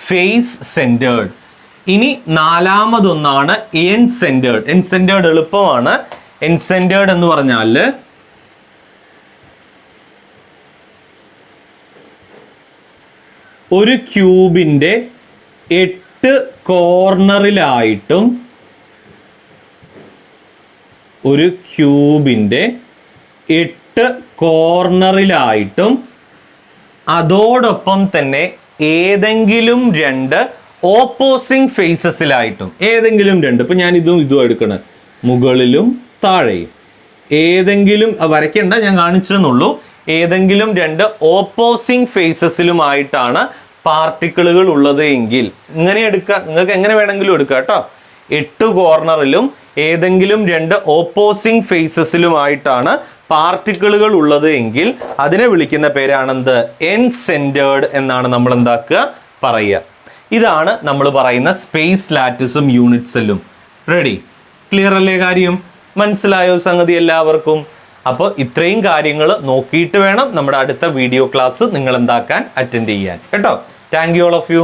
Face centred. ഇനി നാലാമതൊന്നാണ് എൻ സെൻറ്റേർഡ്. എൻ സെൻറ്റേർഡ് എളുപ്പമാണ്. എൻ സെൻറ്റേർഡ് എന്ന് പറഞ്ഞാൽ ഒരു ക്യൂബിൻ്റെ 8 കോർണറിലായിട്ടും ഒരു ക്യൂബിൻ്റെ 8 കോർണറിലായിട്ടും അതോടൊപ്പം തന്നെ ഏതെങ്കിലും 2 ഓപ്പോസിങ് ഫേസസിലായിട്ടും, ഏതെങ്കിലും 2, ഇപ്പം ഞാൻ ഇതും എടുക്കണം, മുകളിലും താഴെയും, ഏതെങ്കിലും വരയ്ക്കേണ്ട, ഞാൻ കാണിച്ചെന്നുള്ളൂ, ഏതെങ്കിലും 2 ഓപ്പോസിങ് ഫേസസിലുമായിട്ടാണ് പാർട്ടിക്കിളുകൾ ഉള്ളത് എങ്കിൽ ഇങ്ങനെ എടുക്കുക. നിങ്ങൾക്ക് എങ്ങനെ വേണമെങ്കിലും എടുക്കുക കേട്ടോ. 8 കോർണറിലും ഏതെങ്കിലും 2 ഓപ്പോസിങ് ഫേസസിലുമായിട്ടാണ് പാർട്ടിക്കിളുകൾ ഉള്ളത് എങ്കിൽ അതിനെ വിളിക്കുന്ന പേരാണെന്ത്? എൻ സെൻറ്റേർഡ് എന്നാണ് നമ്മൾ എന്താക്കുക പറയുക. ഇതാണ് നമ്മൾ പറയുന്ന സ്പേസ് ലാറ്റിസും യൂണിറ്റ് സെല്ലും. റെഡി? ക്ലിയർ അല്ലേ? കാര്യം മനസ്സിലായോ സംഗതി എല്ലാവർക്കും? അപ്പോൾ ഇത്രയും കാര്യങ്ങൾ നോക്കിയിട്ട് വേണം നമ്മുടെ അടുത്ത വീഡിയോ ക്ലാസ് നിങ്ങൾ എന്താക്കാൻ അറ്റൻഡ് ചെയ്യാൻ കേട്ടോ. Thank you all of U.